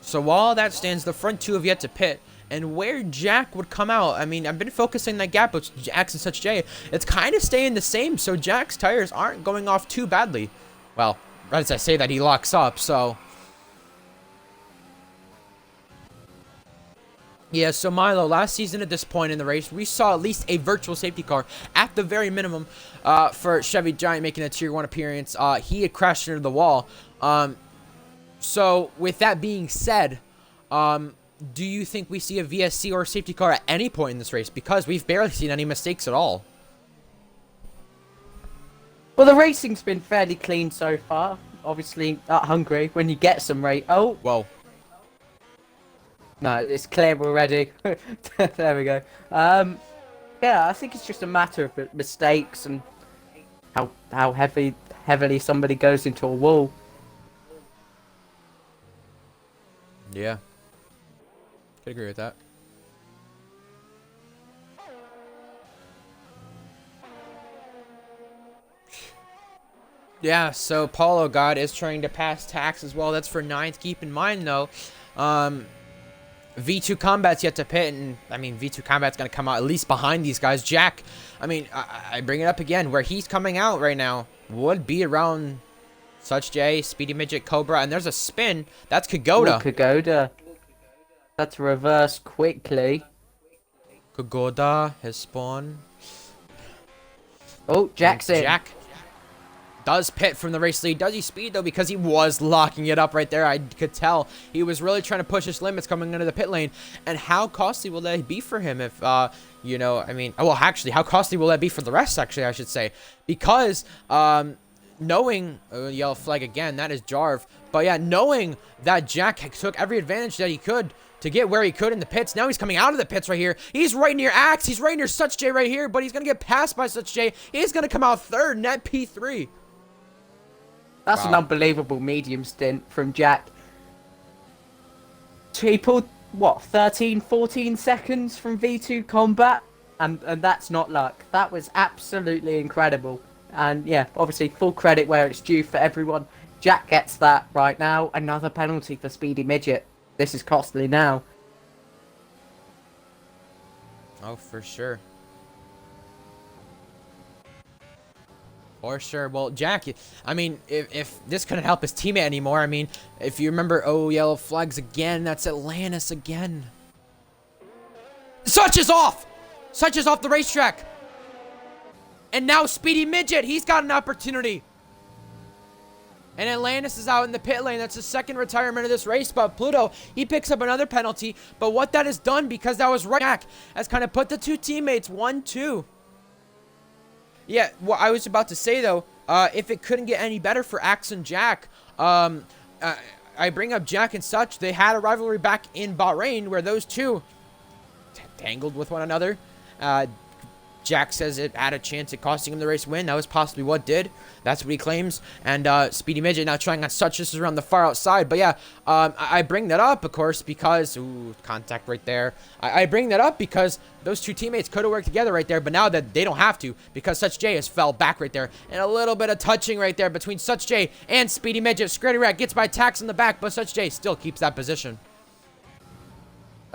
So while that stands, the front 2 have yet to pit. And where Jack would come out, I mean, I've been focusing that gap with Jax and Such J. It's kind of staying the same, so Jack's tires aren't going off too badly. Well, as I say that, he locks up, so... Yeah, so Milo, last season at this point in the race, we saw at least a virtual safety car, at the very minimum, for Chevy Giant making a Tier 1 appearance. He had crashed into the wall. So, with that being said, do you think we see a VSC or a safety car at any point in this race? Because we've barely seen any mistakes at all. Well, the racing's been fairly clean so far. Obviously, at Hungary, when you get some race... Oh! Whoa. No, it's clear already. There we go. Yeah, I think it's just a matter of mistakes and how heavily somebody goes into a wall. Yeah. Could agree with that. Yeah, so Paulo God is trying to pass Tax as well. That's for 9th. Keep in mind, though, V2 Combat's yet to pit, and, I mean, V2 Combat's going to come out at least behind these guys. Jack, I mean, I bring it up again, where he's coming out right now would be around Such J, Speedy Midget, Cobra, and there's a spin. That's Kagoda. Ooh, Kagoda. That's reverse quickly. Kagoda has spawned. Oh, Jack's in. Jack does pit from the race lead. Does he speed, though? Because he was locking it up right there. I could tell he was really trying to push his limits coming into the pit lane. And how costly will that be for him if, you know, I mean, well, actually, how costly will that be for the rest, actually, I should say. Because, knowing, yellow flag again, that is Jarv. But yeah, knowing that Jack took every advantage that he could to get where he could in the pits. Now he's coming out of the pits right here. He's right near Axe. He's right near Such J right here, but he's going to get passed by Such J. He's going to come out third, net P3. That's an unbelievable medium stint from Jack. He pulled, what, 13, 14 seconds from V2 combat? And that's not luck. That was absolutely incredible. And yeah, obviously full credit where it's due for everyone. Jack gets that right now. Another penalty for Speedy Midget. This is costly now. Oh, for sure. For sure. Well, Jack, I mean, if this couldn't help his teammate anymore, I mean, if you remember, oh, yellow flags again, that's Atlantis again. Such is off! Such is off the racetrack. And now Speedy Midget, he's got an opportunity. And Atlantis is out in the pit lane. That's the second retirement of this race. But Pluto, he picks up another penalty. But what that has done, because that was right, Jack has kind of put the two teammates 1-2. Yeah, what I was about to say, though, if it couldn't get any better for Axe and Jack, I bring up Jack and Such. They had a rivalry back in Bahrain where those two tangled with one another. Jack says it had a chance at costing him the race win. That was possibly what did. That's what he claims. And Speedy Midget now trying on Such. This is around the far outside. But yeah, I bring that up, of course, because... Ooh, contact right there. I bring that up because those two teammates could have worked together right there. But now that they don't have to, because Such J has fell back right there. And a little bit of touching right there between Such J and Speedy Midget. Scratty Rat gets by Tax in the back, but Such J still keeps that position.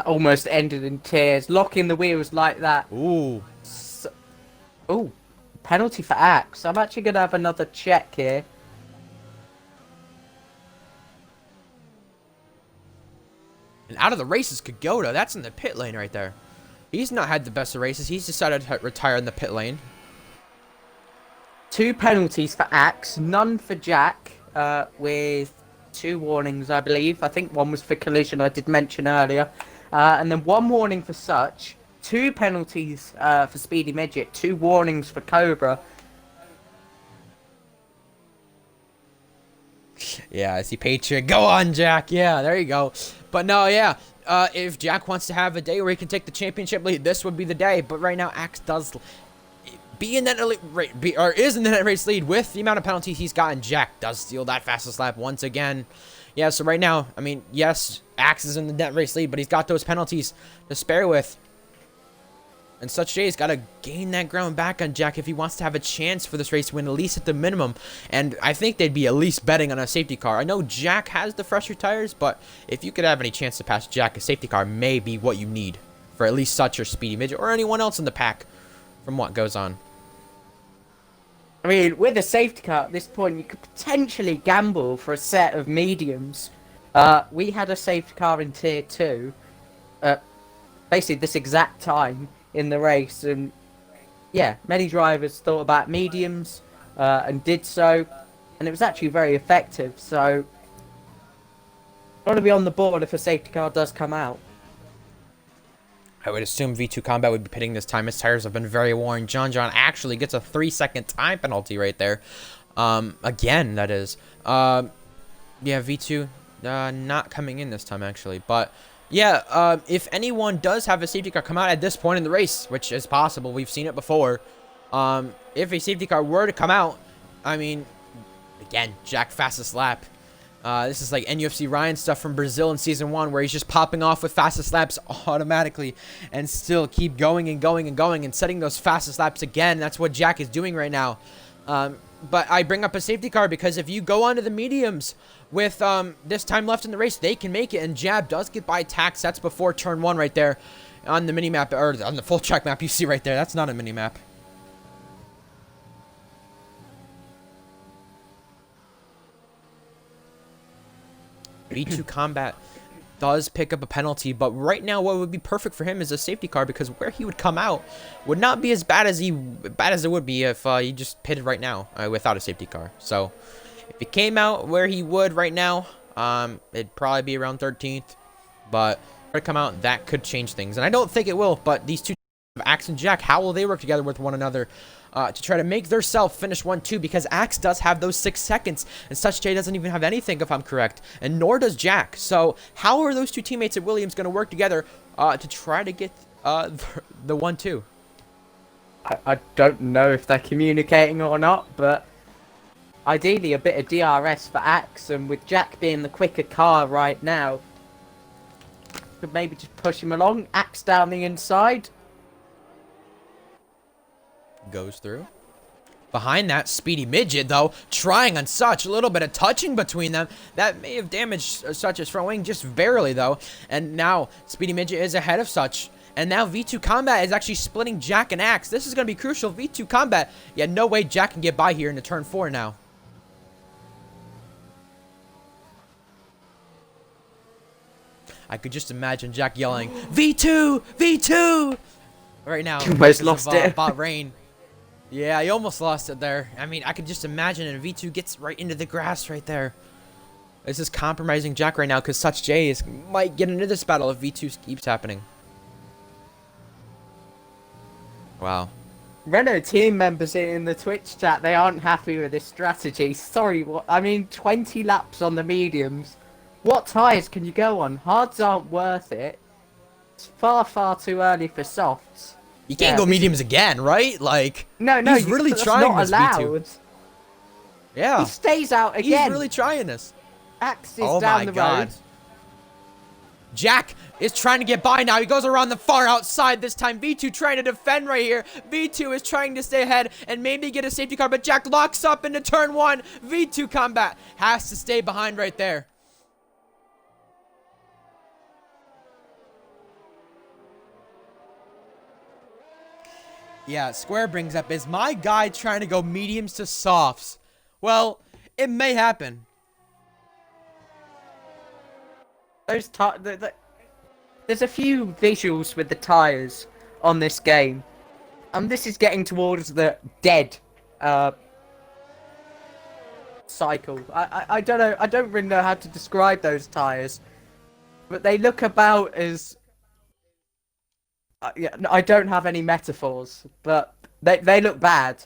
Almost ended in tears. Locking the wheels like that. Ooh. Ooh, penalty for Axe. I'm actually going to have another check here. And out of the races, Kagoda. That's in the pit lane right there. He's not had the best of races. He's decided to retire in the pit lane. 2 penalties for Axe, none for Jack, with 2 warnings, I believe. I think one was for collision, I did mention earlier. And then 1 warning for Such. 2 penalties for Speedy Midget, 2 warnings for Cobra. Yeah, I see Patriot. Go on, Jack. Yeah, there you go. But no, yeah. If Jack wants to have a day where he can take the championship lead, this would be the day. But right now, Axe does be in that elite is in the net race lead with the amount of penalties he's gotten. Jack does steal that fastest lap once again. Yeah, so right now, I mean, yes, Axe is in the net race lead, but he's got those penalties to spare with. And Such J's got to gain that ground back on Jack if he wants to have a chance for this race win, at least at the minimum. And I think they'd be at least betting on a safety car. I know Jack has the fresher tires, but if you could have any chance to pass Jack, a safety car may be what you need for at least Such or Speedy Midget or anyone else in the pack from what goes on. I mean, with a safety car at this point, you could potentially gamble for a set of mediums. We had a safety car in Tier 2 basically this exact time in the race, and yeah, many drivers thought about mediums and did so, and it was actually very effective. So got to be on the board if a safety car does come out. I would assume V2 Combat would be pitting this time. His tires have been very worn. John actually gets a 3-second time penalty right there. Again, that is. Yeah, V2 not coming in this time, actually. But yeah, if anyone does have a safety car come out at this point in the race, which is possible, we've seen it before. If a safety car were to come out, I mean, again, Jack fastest lap. This is like NFC Ryan stuff from Brazil in Season 1, where he's just popping off with fastest laps automatically and still keep going and going and going and setting those fastest laps again. That's what Jack is doing right now. But I bring up a safety car because if you go onto the mediums with this time left in the race, they can make it. And Jab does get by Tax. That's before turn 1 right there on the mini-map, or on the full track map you see right there. That's not a mini-map. V2 Combat does pick up a penalty, but right now what would be perfect for him is a safety car, because where he would come out would not be as bad as it would be if he just pitted right now without a safety car. So if he came out where he would right now, it'd probably be around 13th, but if it come out, that could change things, and I don't think it will. But these two have Axe and Jack. How will they work together with one another to try to make their self finish 1-2? Because Axe does have those 6 seconds, and Such J doesn't even have anything, if I'm correct, and nor does Jack. So how are those two teammates at Williams going to work together to try to get the 1-2? I don't know if they're communicating or not, but ideally a bit of DRS for Axe, and with Jack being the quicker car right now, could maybe just push him along. Axe down the inside. Goes through. Behind that, Speedy Midget, though, trying on Such. A little bit of touching between them. That may have damaged Such's front wing, just barely, though. And now, Speedy Midget is ahead of Such. And now V2 Combat is actually splitting Jack and Axe. This is going to be crucial. V2 Combat, yeah, no way Jack can get by here into turn 4 now. I could just imagine Jack yelling, V2! V2! Right now. Almost lost it. Bahrain. Yeah, he almost lost it there. I mean, I could just imagine, and V2 gets right into the grass right there. This is compromising Jack right now, because Such J might get into this battle if V2 keeps happening. Wow. Renault team members in the Twitch chat, they aren't happy with this strategy. Sorry, what? I mean, 20 laps on the mediums. What tyres can you go on? Hards aren't worth it. It's far, far too early for softs. You can't go mediums again, right? Like, no, he's really trying this, V2. Yeah. He stays out again. He's really trying this. Axe is down the road. Jack is trying to get by now. He goes around the far outside this time. V2 trying to defend right here. V2 is trying to stay ahead and maybe get a safety car, but Jack locks up into turn 1. V2 Combat has to stay behind right there. Yeah, Square brings up, is my guy trying to go mediums to softs? Well, it may happen. There's a few visuals with the tires on this game, and this is getting towards the dead cycle. I don't know. I don't really know how to describe those tires, but they look about as yeah. I don't have any metaphors, but they look bad.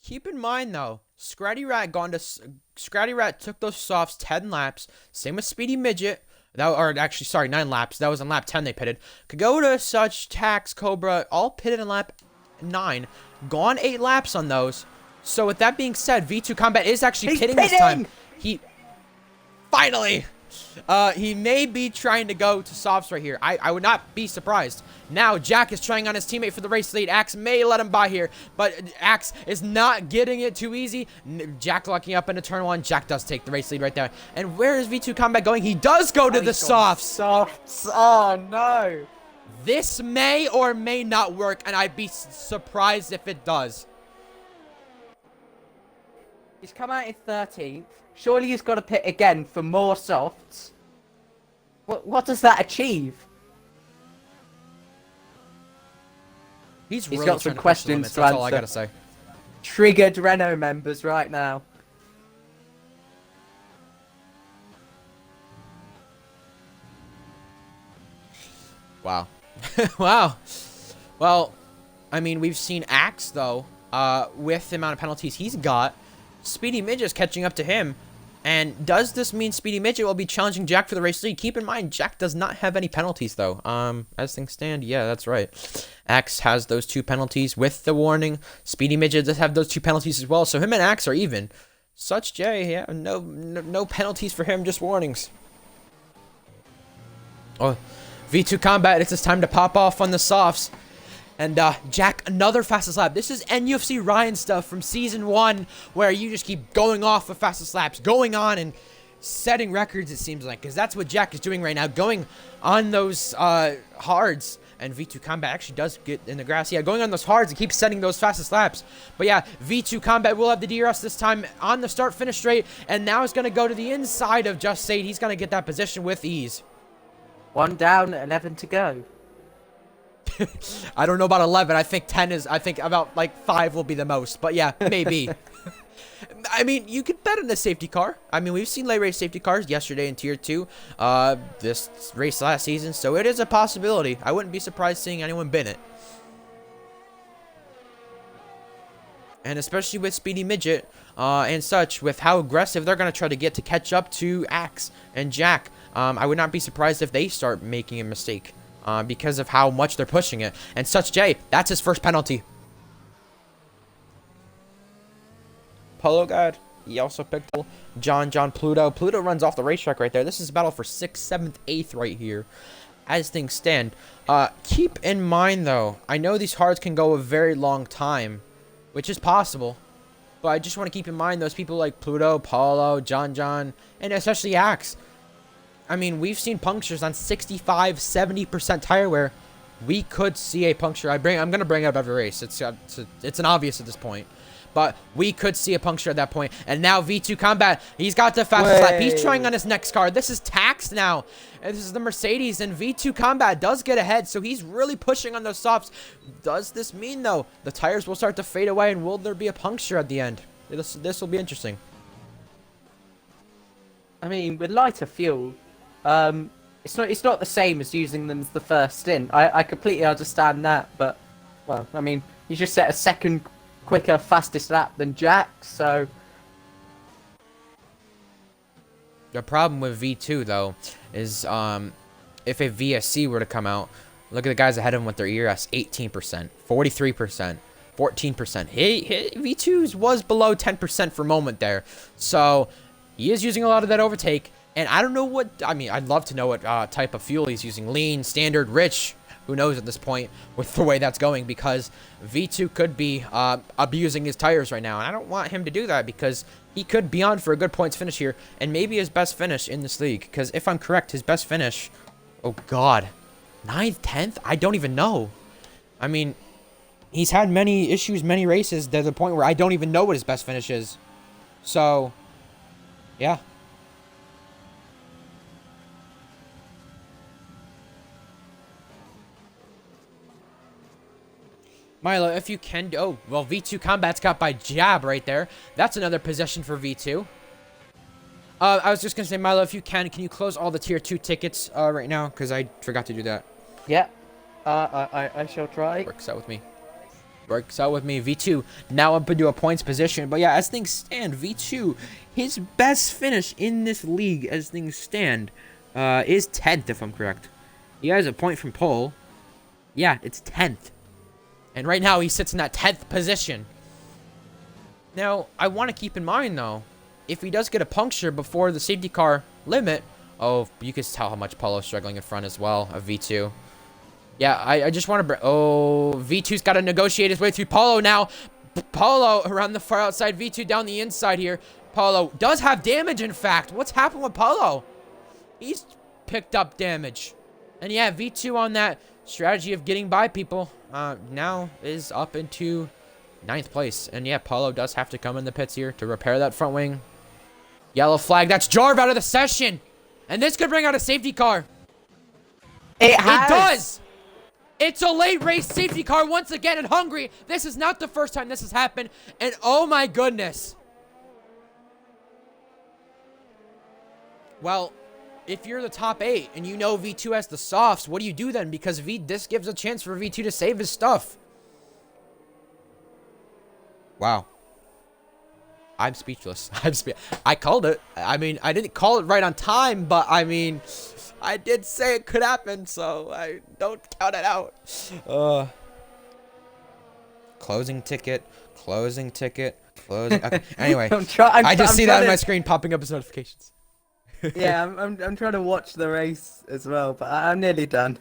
Keep in mind though, Scratty Rat took those softs 10 laps. Same with Speedy Midget. Or actually, sorry, 9 laps. That was on lap 10 they pitted. Kagoda, Such, Tax, Cobra, all pitted in lap 9. Gone 8 laps on those. So with that being said, V2 Combat is actually pitting this time. He finally. He may be trying to go to softs right here. I would not be surprised. Now, Jack is trying on his teammate for the race lead. Axe may let him by here, but Axe is not getting it too easy. Jack locking up into turn 1. Jack does take the race lead right there. And where is V2 Combat going? He does go to the softs. Oh, no. This may or may not work, and I'd be surprised if it does. He's come out in 13th. Surely he's got to pit again for more softs. What does that achieve? He's really got some questions to answer. That's all I gotta say. Triggered Renault members right now. Wow. Wow. Well, I mean, we've seen Axe, though, with the amount of penalties he's got. Speedy Midget's catching up to him. And does this mean Speedy Midget will be challenging Jack for the race lead? Keep in mind, Jack does not have any penalties, though. As things stand, yeah, that's right. Axe has those 2 penalties with the warning. Speedy Midget does have those 2 penalties as well, so him and Axe are even. Such J, yeah, no penalties for him, just warnings. Oh, V2 Combat, it's his time to pop off on the softs. And Jack, another fastest lap. This is NFC Ryan stuff from Season 1, where you just keep going off with fastest laps, going on and setting records, it seems like. Because that's what Jack is doing right now, going on those hards. And V2 Combat actually does get in the grass. Yeah, going on those hards and keep setting those fastest laps. But yeah, V2 Combat will have the DRS this time on the start-finish straight. And now it's going to go to the inside of Just Sade. He's going to get that position with ease. 1 down, 11 to go. I don't know about 11. I think 10 is, I think about like 5 will be the most. But yeah, maybe. I mean, you could bet on the safety car. I mean, we've seen late race safety cars yesterday in Tier 2, this race last season, so it is a possibility. I wouldn't be surprised seeing anyone bin it. And especially with Speedy Midget and such, with how aggressive they're going to try to get to catch up to Axe and Jack, I would not be surprised if they start making a mistake because of how much they're pushing it. And such Jay, that's his first penalty. Polo God, he also picked John Pluto. Pluto runs off the racetrack right there. This is a battle for 6th, 7th, 8th right here as things stand. Keep in mind, though, I know these hards can go a very long time, which is possible. But I just want to keep in mind those people like Pluto, Polo, John, and especially Axe. I mean, we've seen punctures on 65, 70% tire wear. We could see a puncture. I'm going to bring it up every race. It's an obvious at this point. But we could see a puncture at that point. And now V2 Combat, he's got the fastest lap. He's trying on his next car. This is taxed now. And this is the Mercedes. And V2 Combat does get ahead. So he's really pushing on those softs. Does this mean, though, the tires will start to fade away? And will there be a puncture at the end? This will be interesting. I mean, with lighter fuel, it's not the same as using them as the first stint. I completely understand that. But, well, I mean, you just set a second quicker, fastest lap than Jack, so... The problem with V2, though, is if a VSC were to come out, look at the guys ahead of him with their ERS, 18%, 43%, 14%. V2's was below 10% for a moment there, so he is using a lot of that overtake, and I don't know what... I mean, I'd love to know what type of fuel he's using. Lean, standard, rich... Who knows at this point with the way that's going, because V2 could be abusing his tires right now. And I don't want him to do that because he could be on for a good points finish here and maybe his best finish in this league. Because if I'm correct, his best finish, oh God, 9th, 10th? I don't even know. I mean, he's had many issues, many races to the point where I don't even know what his best finish is. So, yeah. Milo, if you can... Oh, well, V2 Combat's got by jab right there. That's another possession for V2. I was just going to say, Milo, if you can you close all the Tier 2 tickets right now? Because I forgot to do that. Yeah. I shall try. Works out with me. Works out with me. V2 now up into a points position. But yeah, as things stand, V2, his best finish in this league as things stand is 10th, if I'm correct. He has a point from pole. Yeah, it's 10th. And right now, he sits in that 10th position. Now, I want to keep in mind, though, if he does get a puncture before the safety car limit... Oh, you can tell how much Polo's struggling in front as well of V2. Yeah, I just want to... Oh, V2's got to negotiate his way through Polo now. Polo around the far outside, V2 down the inside here. Polo does have damage, in fact. What's happened with Polo? He's picked up damage. And yeah, V2 on that strategy of getting by people now is up into 9th place. And yeah, Polo does have to come in the pits here to repair that front wing. Yellow flag. That's Jarv out of the session. And this could bring out a safety car. It does. It's a late race safety car once again in Hungary. This is not the first time this has happened. And oh my goodness. Well, if you're the top 8 and you know V2 has the softs, what do you do then? Because this gives a chance for V2 to save his stuff. Wow. I'm speechless. I called it. I mean, I didn't call it right on time, but I mean, I did say it could happen, so I don't count it out. Closing ticket. Closing ticket. Closing. Okay. Anyway, I just see that on my screen popping up as notifications. Yeah, I'm trying to watch the race as well, but I'm nearly done.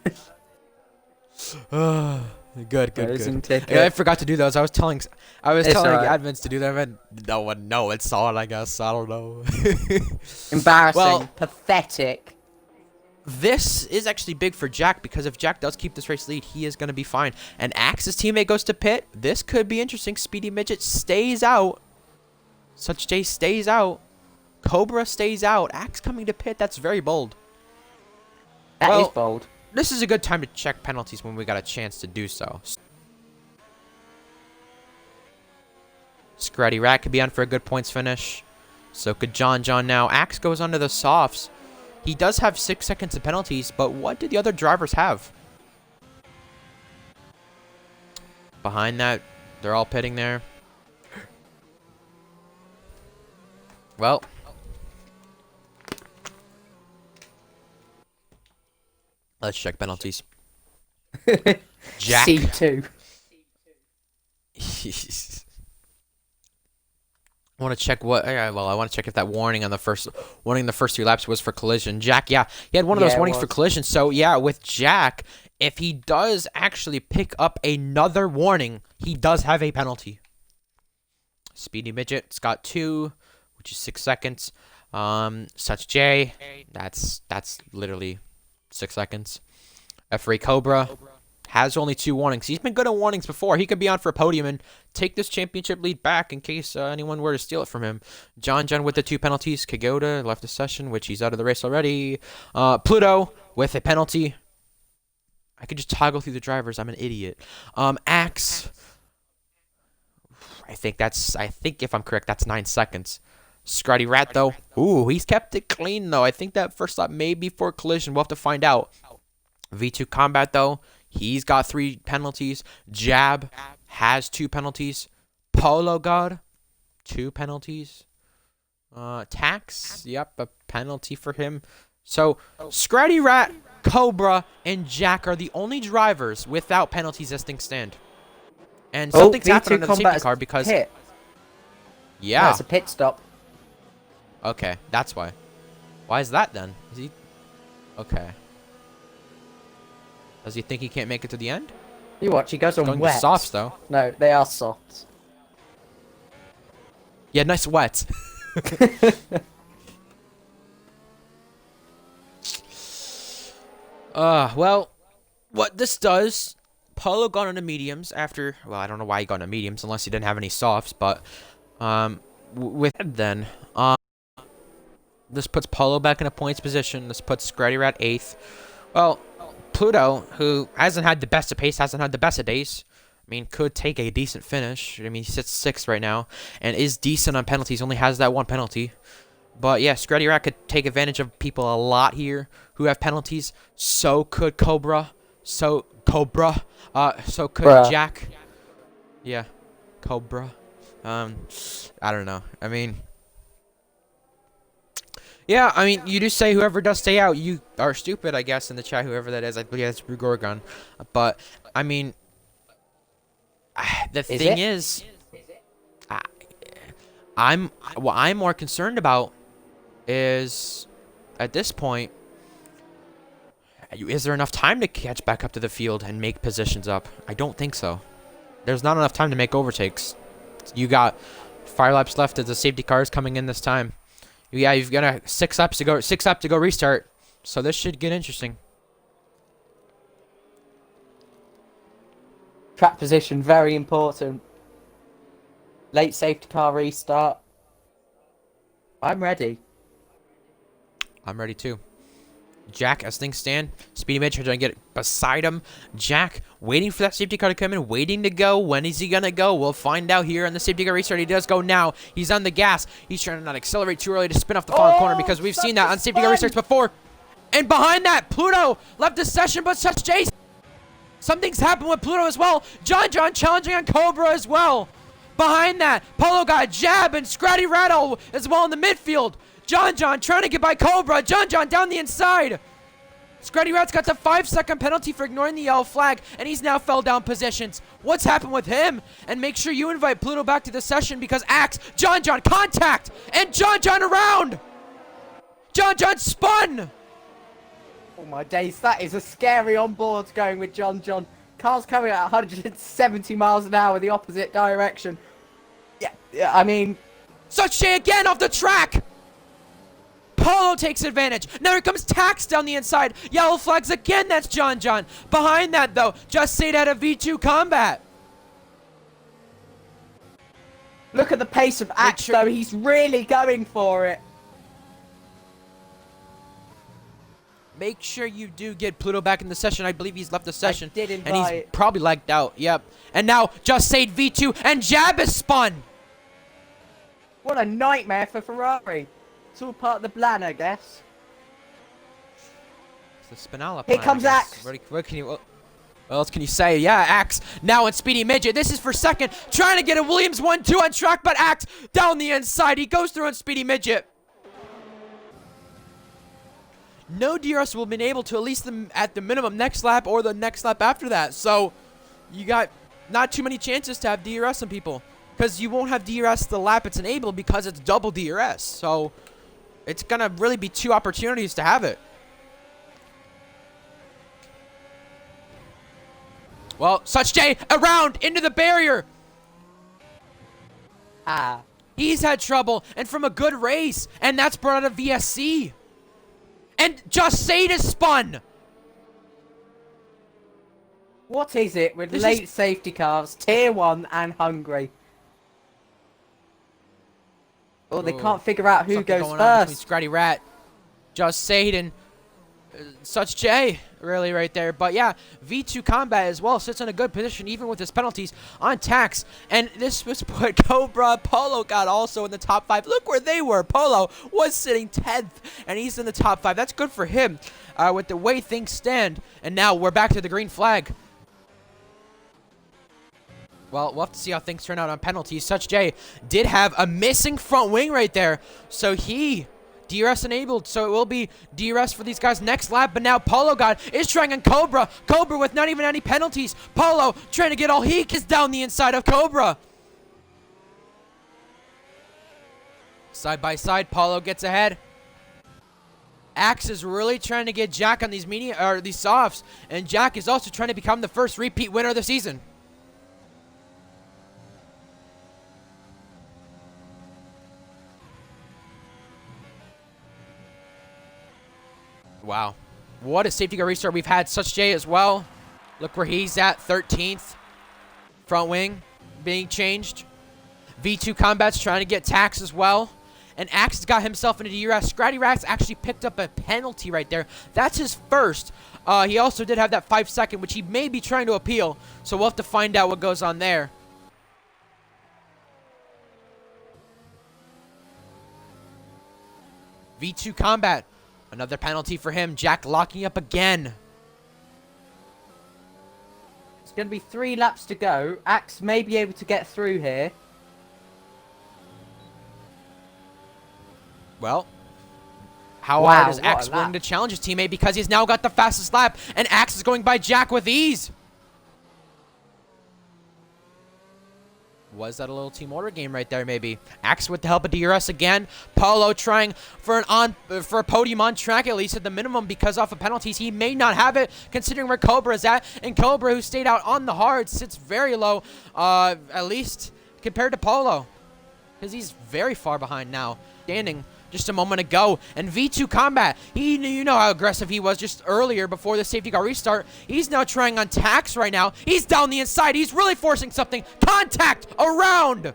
Good. Yeah, I forgot to do those. I was telling admins to do them, and no one saw it. I guess I don't know. Embarrassing. Well, pathetic. This is actually big for Jack, because if Jack does keep this race lead, he is going to be fine. And Axe's teammate goes to pit. This could be interesting. Speedy Midget stays out. Such J stays out. Cobra stays out. Axe coming to pit. That's very bold. That is bold. This is a good time to check penalties when we got a chance to do so. Scratty Rat could be on for a good points finish. So could John John now. Axe goes under the softs. He does have 6 seconds of penalties, but what did the other drivers have? Behind that, they're all pitting there. Well. Let's check penalties. Jack. C2. I want to check what. Well, I want to check if that warning on the first 2 laps was for collision. Jack, yeah, he had one of those warnings for collision. So yeah, with Jack, if he does actually pick up another warning, he does have a penalty. Speedy Midget's got 2, which is 6 seconds. Such J, that's literally 6 seconds. F-Ray Cobra has only 2 warnings. He's been good at warnings before. He could be on for a podium and take this championship lead back in case anyone were to steal it from him. John John with the 2 penalties. Kagoda left the session, which he's out of the race already. Pluto with a penalty. I could just toggle through the drivers. I'm an idiot. Axe. I think if I'm correct, that's 9 seconds. Scratty Rat, though. Ooh, he's kept it clean, though. I think that first lap may be for collision. We'll have to find out. V2 Combat, though. He's got 3 penalties. Jab has 2 penalties. Polo God, 2 penalties. Tax, yep, a penalty for him. So, Scratty Rat, Cobra, and Jack are the only drivers without penalties as things stand. And something's happened under the safety car because... Pit. Yeah. No, it's a pit stop. Okay, that's why. Why is that then? Is he... Okay. Does he think he can't make it to the end? You watch, he goes on going wet. Softs, though. No, they are softs. Yeah, nice wet. Well, what this does, Polo got into mediums after, well, I don't know why he got into mediums unless he didn't have any softs, but, with then, this puts Polo back in a points position. This puts Scratty Rat 8th. Well, Pluto, who hasn't had the best of pace, hasn't had the best of days, I mean, could take a decent finish. I mean, he sits 6th right now and is decent on penalties, only has that 1 penalty. But yeah, Scratty Rat could take advantage of people a lot here who have penalties. So could Cobra. So could Jack. Yeah, Cobra. I don't know. I mean... Yeah, I mean, you do say whoever does stay out, you are stupid, I guess, in the chat, whoever that is. I believe that's Gorgon. But, I mean, the thing is, what I'm more concerned about is, at this point, is there enough time to catch back up to the field and make positions up? I don't think so. There's not enough time to make overtakes. You got 5 laps left as the safety car is coming in this time. Yeah, you've got 6 laps to go. 6 laps to go restart. So this should get interesting. Track position, very important. Late safety car restart. I'm ready. I'm ready too. Jack, as things stand, Speedy Mitch trying to get beside him. Jack waiting for that safety car to come in, waiting to go. When is he going to go? We'll find out here on the safety car restart. He does go now. He's on the gas. He's trying to not accelerate too early to spin off the final corner because we've seen that on safety car restarts before. And behind that, Pluto left the session, but such Jason. Something's happened with Pluto as well. John John challenging on Cobra as well. Behind that, Polo got Jab and Scratty Rattle as well in the midfield. John John trying to get by Cobra. John John down the inside. Scratty Rat's got the 5-second penalty for ignoring the yellow flag, and he's now fell down positions. What's happened with him? And make sure you invite Pluto back to the session because Axe, John John, contact, and John John around. John John spun. Oh my days, that is a scary onboard going with John John. Car's coming at 170 miles an hour the opposite direction. Yeah, I mean... Such again off the track. Polo takes advantage. Now here comes Tax down the inside. Yellow flags again. That's John John. Behind that, though, Just Say That of V2 Combat. Look at the pace of Axe, though. He's really going for it. Make sure you do get Pluto back in the session. I believe he's left the session. I did invite. And he's probably lagged out. Yep. And now Just Say V2 and Jab is spun. What a nightmare for Ferrari. It's all part of the plan, I guess. It's the Spinella Here plan, comes I guess. Axe. What can you... What else can you say? Yeah, Axe now in Speedy Midget. This is for second. Trying to get a Williams 1-2 on track, but Axe down the inside. He goes through on Speedy Midget. No DRS will have been able to, at least at the minimum, next lap or the next lap after that. So you got not too many chances to have DRS on people, because you won't have DRS the lap it's enabled because it's double DRS. So it's going to really be 2 opportunities to have it. Well, Such J around into the barrier. Ah. He's had trouble, and from a good race, and that's brought out of VSC. And Just Sade is spun. What is it with late safety cars, Tier 1 and Hungary? Oh, they can't figure out who goes first. Scratty Rat, Just Sade, and Such J, really right there. But yeah, V2 Combat as well sits in a good position, even with his penalties on tax. And this was what Cobra Polo got also in the top 5. Look where they were. Polo was sitting 10th, and he's in the top 5. That's good for him with the way things stand. And now we're back to the green flag. Well, we'll have to see how things turn out on penalties. Such J did have a missing front wing right there, so he DRS enabled, so it will be DRS for these guys next lap. But now Polo God is trying on Cobra. Cobra with not even any penalties. Polo trying to get all he can down the inside of Cobra. Side by side, Polo gets ahead. Axe is really trying to get Jack on these these softs, and Jack is also trying to become the first repeat winner of the season. Wow. What a safety car restart we've had. Such J as well. Look where he's at, 13th. Front wing being changed. V2 Combat's trying to get tax as well. And Axe has got himself into DRS. Scratty Rats actually picked up a penalty right there. That's his first. He also did have that 5-second, which he may be trying to appeal. So we'll have to find out what goes on there. V2 Combat. Another penalty for him. Jack locking up again. It's going to be 3 laps to go. Axe may be able to get through here. Well, how hard is Axe willing to challenge his teammate, because he's now got the fastest lap, and Axe is going by Jack with ease. Was that a little team order game right there, maybe? Axe with the help of DRS again. Polo trying for a podium on track, at least at the minimum, because off of penalties. He may not have it, considering where Cobra is at. And Cobra, who stayed out on the hard, sits very low, at least compared to Polo, because he's very far behind now. Standing just a moment ago. And V2 Combat, you know how aggressive he was just earlier before the safety car restart. He's now trying on tax right now. He's down the inside. He's really forcing something. Contact around.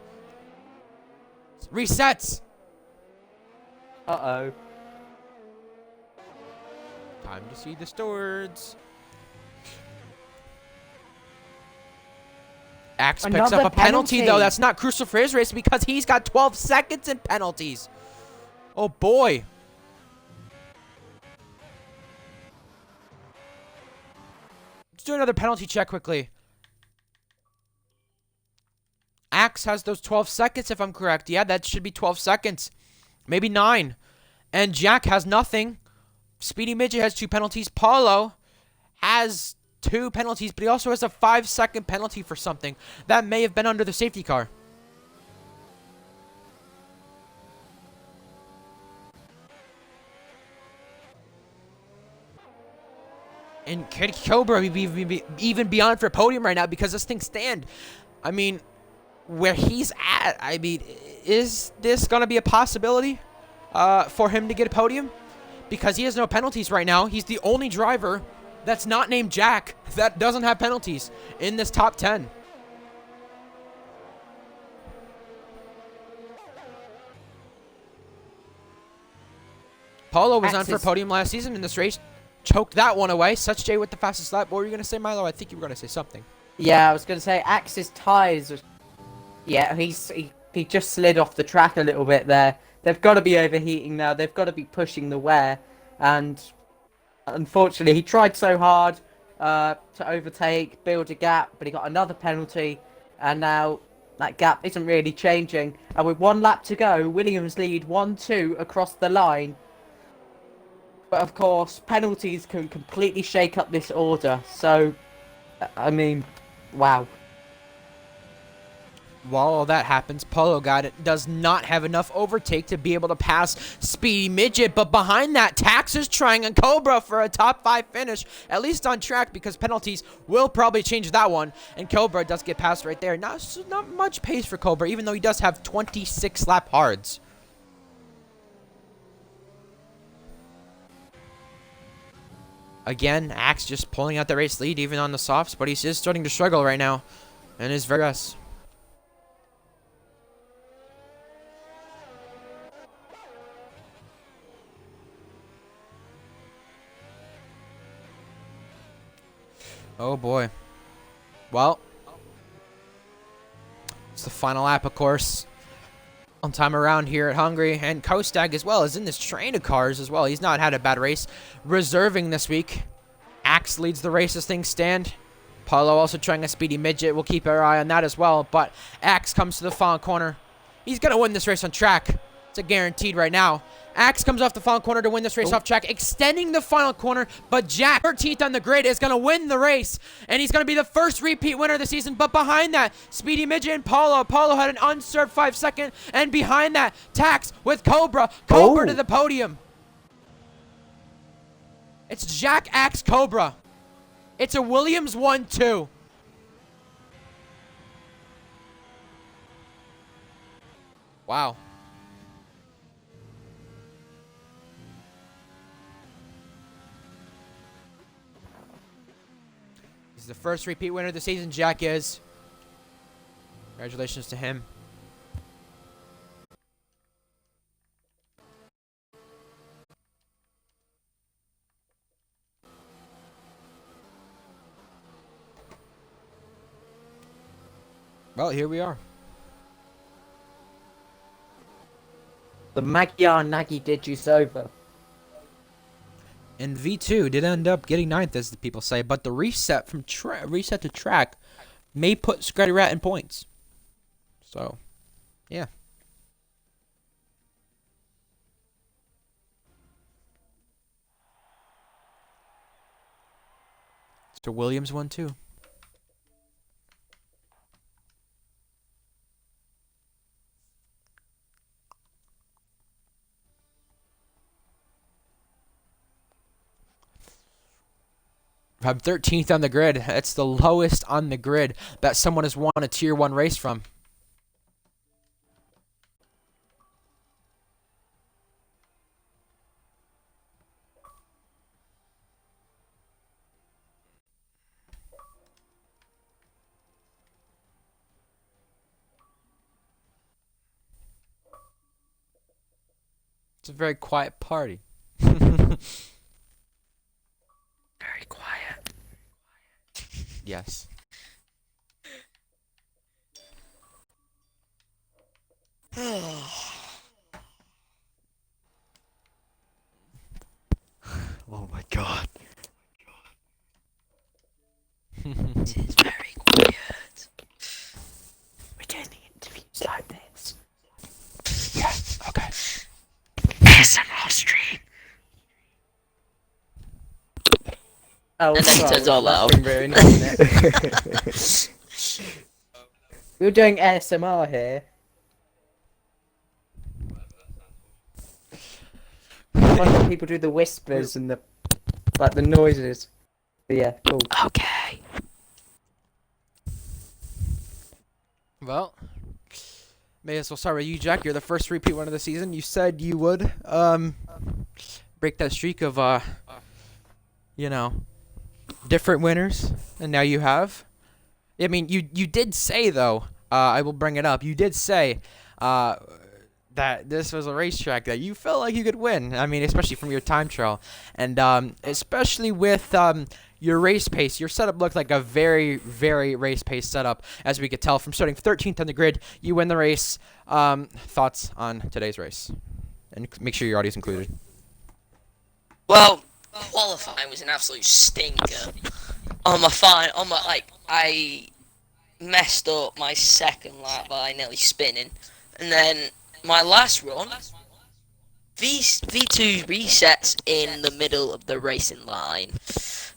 Resets. Uh-oh. Time to see the stewards. Axe picks up a penalty, though. That's not crucial for his race, because he's got 12 seconds in penalties. Oh, boy. Let's do another penalty check quickly. Axe has those 12 seconds, if I'm correct. Yeah, that should be 12 seconds. Maybe 9. And Jack has nothing. Speedy Midget has 2 penalties. Paulo has 2 penalties, but he also has a 5-second penalty for something. That may have been under the safety car. And could Cobra be even beyond for a podium right now, because this thing stand? I mean, where he's at, I mean, is this going to be a possibility for him to get a podium? Because he has no penalties right now. He's the only driver that's not named Jack that doesn't have penalties in this top 10. Paulo was on for a podium last season in this race. Choked that one away. Such J with the fastest lap. What were you going to say, Milo? I think you were going to say something. Yeah, I was going to say Axe's ties. Yeah, he just slid off the track a little bit there. They've got to be overheating now. They've got to be pushing the wear, and unfortunately, he tried so hard to overtake, build a gap, but he got another penalty, and now that gap isn't really changing. And with 1 lap to go, Williams lead 1-2 across the line. But of course, penalties can completely shake up this order. So, I mean, wow. While all that happens, Polo God does not have enough overtake to be able to pass Speedy Midget, but behind that, Tax is trying on Cobra for a top 5 finish, at least on track, because penalties will probably change that one, and Cobra does get past right there. Not much pace for Cobra, even though he does have 26 lap hards. Again, Axe just pulling out the race lead, even on the softs, but he is starting to struggle right now, and is very aggressive. Oh boy. Well, it's the final lap, of course. On time around here at Hungary, and Kostag as well is in this train of cars as well. He's not had a bad race. Reserving this week. Axe leads the race as things stand. Paulo also trying a Speedy Midget. We'll keep our eye on that as well. But Axe comes to the final corner. He's going to win this race on track. It's a guaranteed right now. Axe comes off the final corner to win this race off track, extending the final corner, but Jack, 13th on the grid, is going to win the race, and he's going to be the first repeat winner of the season. But behind that, Speedy Midget and Paulo. Paulo had an unserved 5-second, and behind that, Tax with Cobra. Cobra to the podium. It's Jack, Axe, Cobra. It's a Williams 1-2. Wow. He's the first repeat winner of the season, Jack is. Congratulations to him. Well, here we are. The Magyar Nagy Digis over. And V2 did end up getting 9th, as the people say, but the reset from reset to track may put Scratty Rat in points. So, yeah. So Williams won too. I'm 13th on the grid. That's the lowest on the grid that someone has won a Tier 1 race from. It's a very quiet party. Very quiet. Yes. Oh my god. It is very quiet. We're doing the interviews like this. Yeah, okay. ASMR stream. Oh, And then it turns all loud. that's been ruined, hasn't it? We're doing ASMR here. Like when people do the whispers and the noises. But yeah, cool. Okay. Well, may as well start with you, Jack. You're the first repeat winner of the season. You said you would break that streak of you know, different winners, and now you have. I mean, you did say though. I will bring it up. You did say that this was a racetrack that you felt like you could win. I mean, especially from your time trial, and especially with your race pace. Your setup looked like a very, very race pace setup, as we could tell from starting 13th on the grid. You win the race. Thoughts on today's race, and make sure your audience included. Well, qualifying was an absolute stinker. I messed up my second lap by nearly spinning, and then my last run, V2 resets in the middle of the racing line,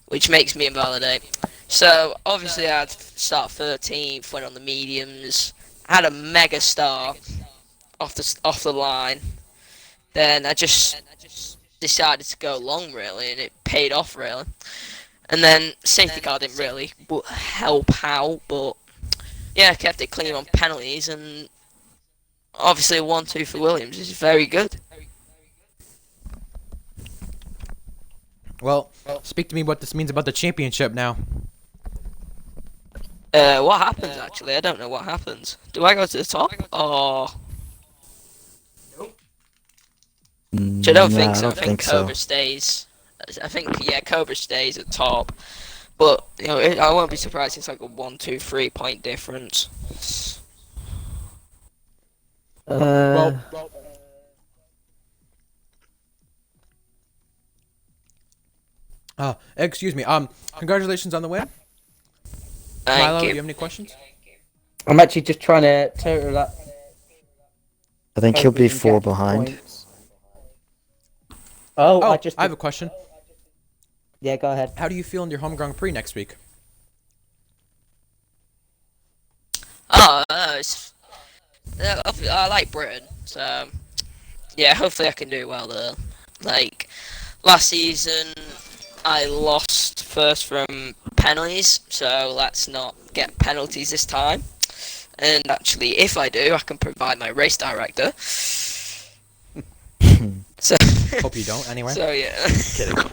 which makes me invalidate. So obviously I had to start 13th, went on the mediums, had a mega start off the line. Then I just decided to go long really, and it paid off really. And then safety car didn't really help out, but yeah, I kept it clean on penalties, and obviously a 1-2 for Williams is very good. Well, speak to me what this means about the championship now. What happens actually? I don't know what happens. Do I go to the top? Or which I don't think so. I think Cobra stays. I think Cobra stays at top. But you know, I won't be surprised. It's like a 1, 2, 3 point difference. Well, excuse me. Congratulations on the win. Milo, Thank do you. you have any questions? I'm actually just trying to total up. I think he'll be Cobras and 4 get behind. points. Oh, Oh, I I have a question. Yeah, go ahead. How do you feel in your home Grand Prix next week? I like Britain, so yeah, hopefully I can do well there. Like last season, I lost first from penalties, so let's not get penalties this time. And actually, if I do, I can provide my race director. So Hope you don't, anyway. so yeah. Kidding.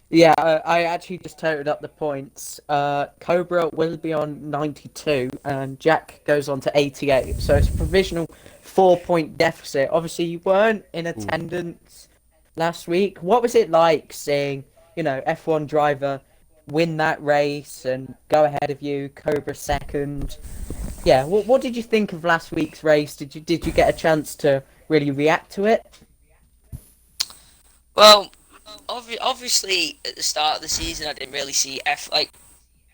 Yeah, I actually just totaled up the points. Cobra will be on 92, and Jack goes on to 88. So it's a provisional 4-point deficit. Obviously, you weren't in attendance last week. What was it like seeing, F1 driver win that race and go ahead of you, Cobra second? Yeah, what did you think of last week's race? Did you get a chance to really react to it? Well, obviously at the start of the season, I didn't really see I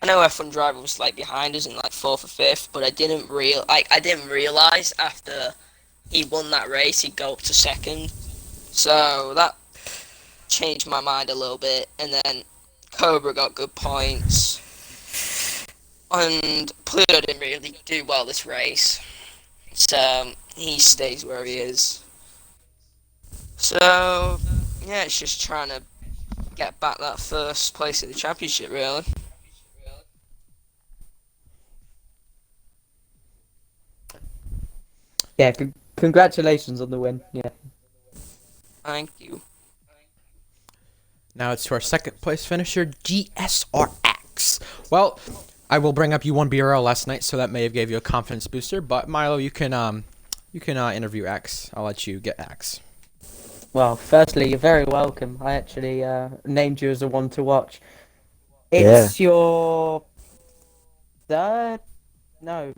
know F1 driver was like behind us in like 4th or 5th, but I didn't realize after he won that race he'd go up to 2nd. So that changed my mind a little bit, and then Cobra got good points, and Pluto didn't really do well this race, so he stays where he is. So yeah, it's just trying to get back that first place in the championship, really. Yeah, congratulations on the win. Yeah. Thank you. Now it's to our second place finisher, GSRX. Well, I will bring up you won BRL last night, so that may have gave you a confidence booster. But Milo, you can interview X. I'll let you get X. Well, firstly, you're very welcome. I actually named you as a one to watch. It's your third? No.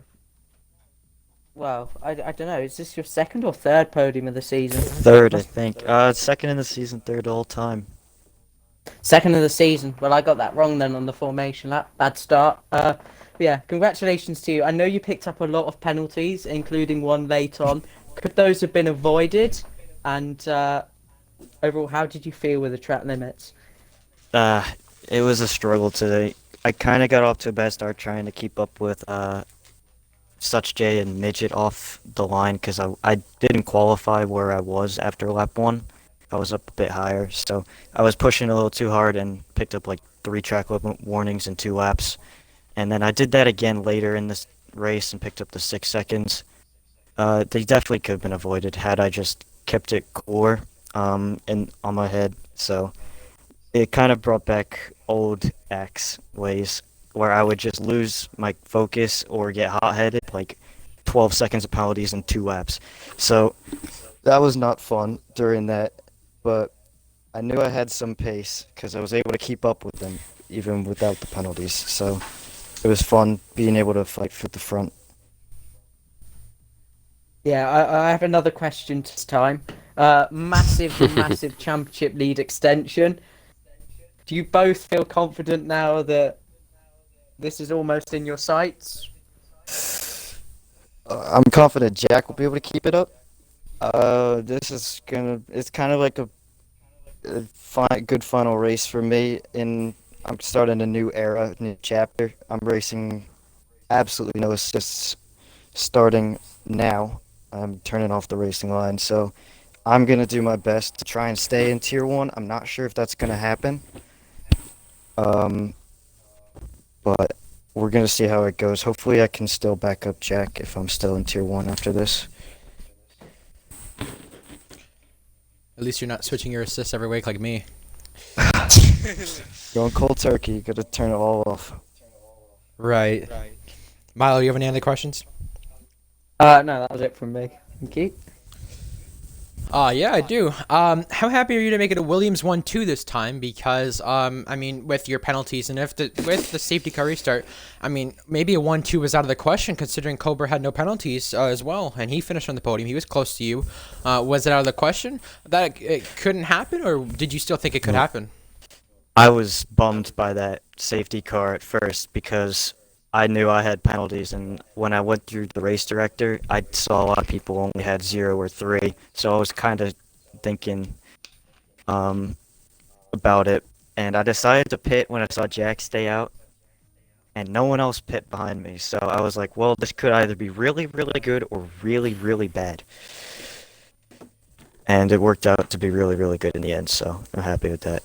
Well, I don't know. Is this your second or third podium of the season? Third, I think. Second in the season, third all time. Second of the season. Well, I got that wrong then on the formation lap. Bad start. Yeah, congratulations to you. I know you picked up a lot of penalties, including one late on. Could those have been avoided? And overall, how did you feel with the track limits? It was a struggle today. I kind of got off to a bad start trying to keep up with Such J and Midget off the line because I didn't qualify where I was after lap 1. I was up a bit higher, so I was pushing a little too hard and picked up like 3 track limit warnings in 2 laps. And then I did that again later in this race and picked up the 6 seconds. They definitely could have been avoided had I just kept it cooler and on my head. So it kind of brought back old X ways. where I would just lose my focus or get hot-headed, like 12 seconds of penalties in 2 laps. So that was not fun during that, but I knew I had some pace because I was able to keep up with them even without the penalties. So it was fun being able to fight for the front. Yeah, I have another question this time. Massive, massive championship lead extension. Do you both feel confident now that this is almost in your sights? I'm confident Jack will be able to keep it up. It's kind of like a good final race for me. I'm starting a new era, new chapter. I'm racing absolutely no assists starting now. I'm turning off the racing line, so I'm gonna do my best to try and stay in Tier 1. I'm not sure if that's gonna happen, um, but we're gonna see how it goes. Hopefully, I can still back up Jack if I'm still in Tier 1 after this. At least you're not switching your assists every week like me. Going cold turkey, you gotta turn it all off. Right. Milo, you have any other questions? No, that was it from me. Thank you. Yeah, I do. How happy are you to make it a Williams 1-2 this time? Because, I mean, with your penalties and with the safety car restart, I mean, maybe a 1-2 was out of the question considering Cobra had no penalties as well, and he finished on the podium. He was close to you. Was it out of the question that it couldn't happen, or did you still think it could happen? I was bummed by that safety car at first because I knew I had penalties, and when I went through the race director, I saw a lot of people only had 0 or 3, so I was kind of thinking about it, and I decided to pit when I saw Jack stay out, and no one else pit behind me, so I was like, well, this could either be really, really good or really, really bad. And it worked out to be really, really good in the end, so I'm happy with that.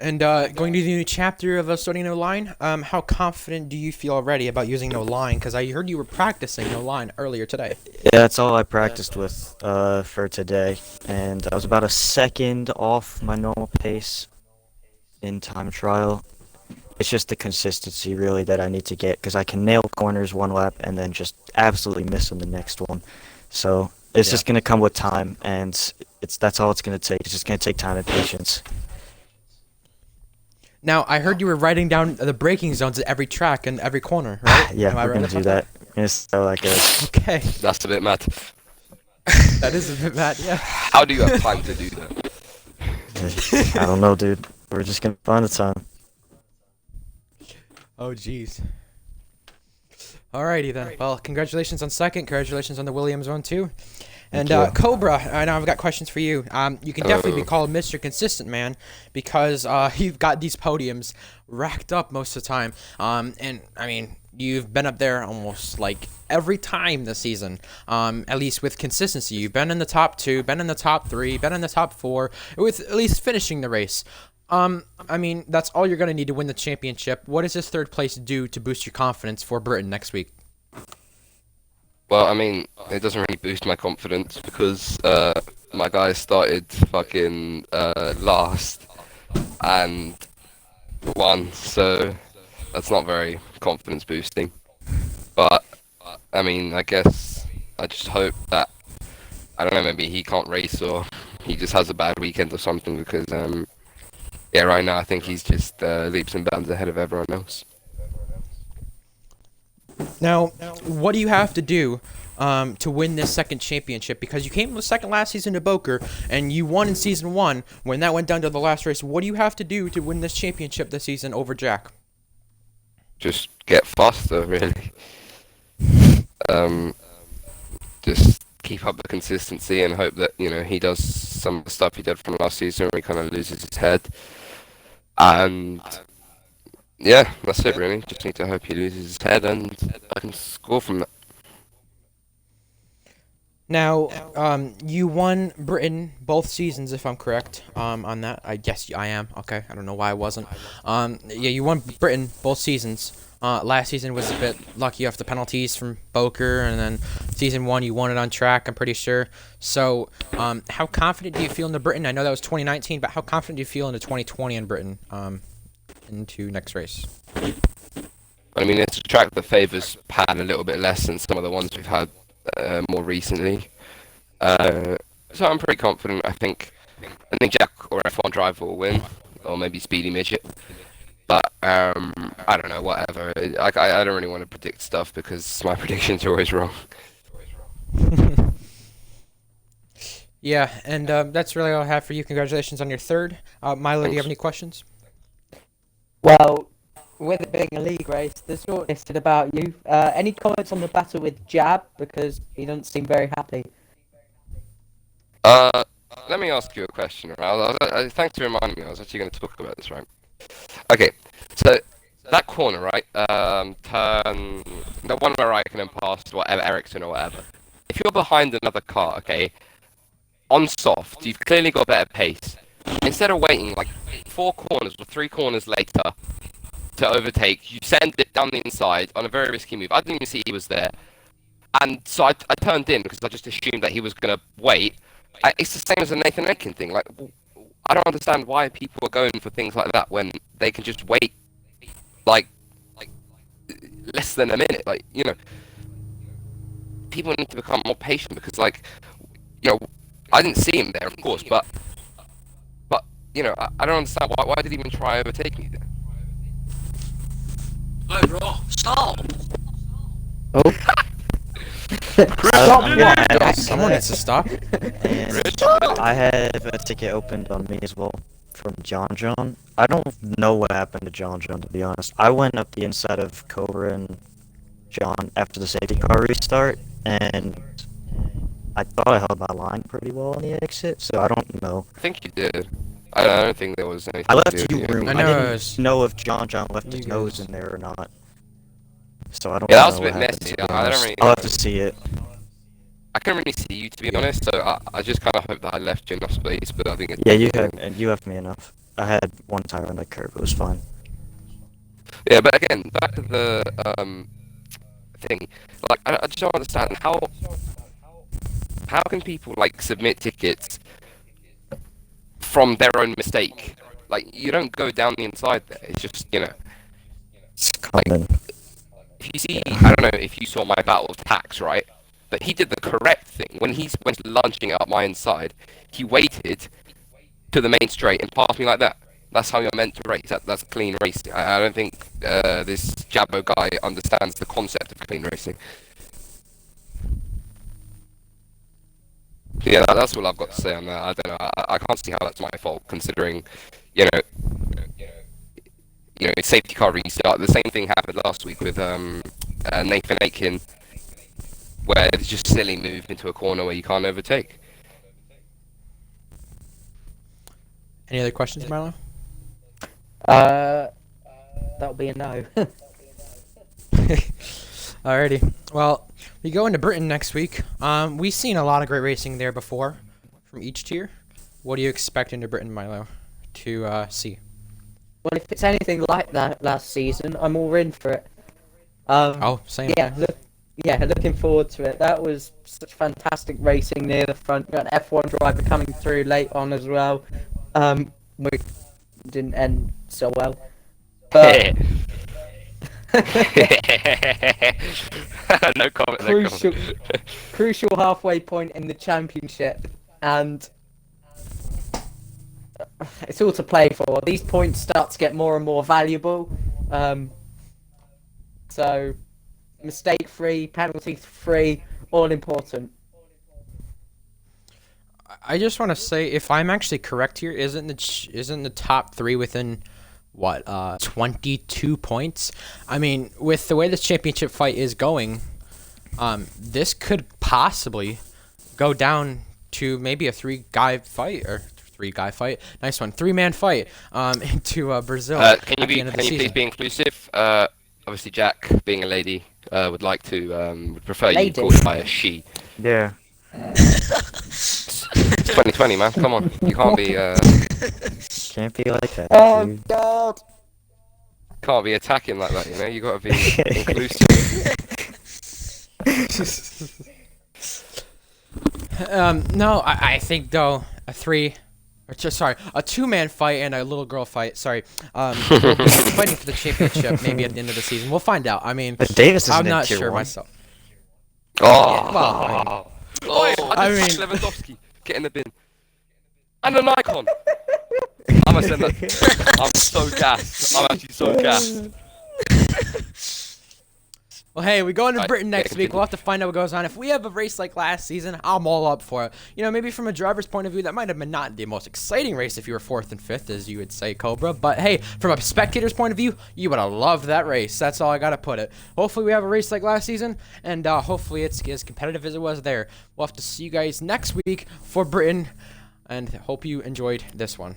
And going to the new chapter of starting no line, how confident do you feel already about using no line? Because I heard you were practicing no line earlier today. Yeah, that's all I practiced with for today, and I was about a second off my normal pace in time trial. It's just the consistency really that I need to get because I can nail corners 1 lap and then just absolutely miss them the next one. So it's just gonna come with time, and that's all it's gonna take. It's just gonna take time and patience. Now, I heard you were writing down the braking zones at every track and every corner, right? Yeah, Am I we're right gonna about do that. We're gonna start like a Okay, That's a bit mad. that is a bit bad, yeah. How do you have time to do that? I don't know, dude. We're just gonna find the time. Oh, jeez. Alrighty then. Well, congratulations on second. Congratulations on the Williams one too. And Thank you. Cobra, I know I've got questions for you. You can definitely be called Mr. Consistent Man because you've got these podiums racked up most of the time. And I mean, you've been up there almost like every time this season. At least with consistency, you've been in the top 2, been in the top 3, been in the top 4, with at least finishing the race. I mean, that's all you're gonna need to win the championship. What does this third place do to boost your confidence for Britain next week? Well, I mean, it doesn't really boost my confidence because my guy started fucking last and won, so that's not very confidence boosting. But I mean, I guess I just hope that I don't know, maybe he can't race or he just has a bad weekend or something because yeah, right now I think he's just leaps and bounds ahead of everyone else. Now, what do you have to do to win this second championship? Because you came second last season to Boker, and you won in season 1 when that went down to the last race. What do you have to do to win this championship this season over Jack? Just get faster, really. Just keep up the consistency and hope that, you know, he does some of the stuff he did from last season where he kind of loses his head. And yeah, that's it really. Just need to hope he loses his head and I can score from that. Now, you won Britain both seasons, if I'm correct, on that. I guess I am. Okay, I don't know why I wasn't. Yeah, you won Britain both seasons. Last season was a bit lucky off the penalties from Boker, and then season 1 you won it on track, I'm pretty sure. So, how confident do you feel in the Britain? I know that was 2019, but how confident do you feel in the 2020 in Britain, into next race. I mean, it's a track that favours Pan a little bit less than some of the ones we've had more recently. So I'm pretty confident. I think Jack or F1 driver will win, or maybe Speedy Midget. But I don't know, whatever. I don't really want to predict stuff because my predictions are always wrong. Yeah, and that's really all I have for you. Congratulations on your third. Milo, do you have Thanks. any questions? Well, with it being a league race, the shortlisted about you. Any comments on the battle with Jab? Because he doesn't seem very happy. Let me ask you a question. Thanks for reminding me. I was actually going to talk about this, right? Okay, so that corner, right? Turn the one where I can pass whatever Ericsson or whatever. If you're behind another car, okay, on soft, you've clearly got better pace. Instead of waiting like 4 corners or 3 corners later to overtake, you send it down the inside on a very risky move. I didn't even see he was there, and so I turned in because I just assumed that he was gonna wait. It's the same as the Nathan Aitken thing. Like, I don't understand why people are going for things like that when they can just wait, like less than a minute. Like, you know, people need to become more patient because, like, you know, I didn't see him there, of course, but you know, I don't understand why did he even try overtake me there? Oh, bro, stop! Oh. Someone needs to stop. And I have a ticket opened on me as well from John. I don't know what happened to John, to be honest. I went up the inside of Cobra and John after the safety car restart, and I thought I held my line pretty well on the exit, so I don't know. I think you did. I don't think there was anything. I to left do you with room. I I know it didn't was- know if John left You his nose guys- in there or not. So I don't Yeah, know that was a what bit happened, messy. to be I don't honest. really I'll have know. to see it. I couldn't really see you, to be honest, so I just kind of hope that I left you enough space, but I think it. Yeah, you have me enough. I had one tire on that curve. It was fine. Yeah, but again, back to the thing. Like, I just don't understand how can people like submit tickets from their own mistake? Like, you don't go down the inside there. It's just, you know, It's common. if you see, I don't know if you saw my battle of tax, right? But he did the correct thing when he went lunging up my inside. He waited to the main straight and passed me like that. That's how you're meant to race. That's clean racing. I don't think this Jabbo guy understands the concept of clean racing. Yeah, that's all I've got to say on that. I don't know. I can't see how that's my fault, considering, you know, it's safety car restart. The same thing happened last week with Nathan Aitken, where it's just silly move into a corner where you can't overtake. Any other questions, Milo? That'll be a no. Alrighty. Well, we go into Britain next week. We've seen a lot of great racing there before from each tier. What do you expect into Britain, Milo, to see? Well, if it's anything like that last season, I'm all in for it. Same. Yeah, looking forward to it. That was such fantastic racing near the front. Got an F1 driver coming through late on as well. Which didn't end so well. But No comment. crucial halfway point in the championship, and it's all to play for. These points start to get more and more valuable. So mistake-free, penalty-free, all important. I just want to say, if I'm actually correct here, isn't the top 3 within what 22 points? I mean, with the way this championship fight is going, this could possibly go down to maybe a 3-guy fight or 3-guy fight. Nice one, 3-man fight into Brazil. Can you please be inclusive? Obviously, Jack, being a lady, would like to would prefer you called by a she. Yeah. It's 2020, man. Come on, you can't be Can't be like that. Oh dude. God! can't be attacking like that. You know, you got to be inclusive. No, I think though a or sorry, a two-man fight and a little girl fight. Sorry, fighting for the championship maybe at the end of the season. We'll find out. I mean, But Davis isn't I'm in not tier sure one. myself. Oh, Well, Oh, I I just mean- Lewandowski, get in the bin. And an icon. I'm gonna send that. I'm so gassed. I'm actually so gassed. Well, hey, we go into Right, Britain yeah, next week. continue. We'll have to find out what goes on. If we have a race like last season, I'm all up for it. You know, maybe from a driver's point of view, that might have been not the most exciting race if you were 4th and 5th, as you would say, Cobra. But hey, from a spectator's point of view, you would have loved that race. That's all I gotta put it. Hopefully, we have a race like last season, and hopefully, it's as competitive as it was there. We'll have to see you guys next week for Britain, and hope you enjoyed this one.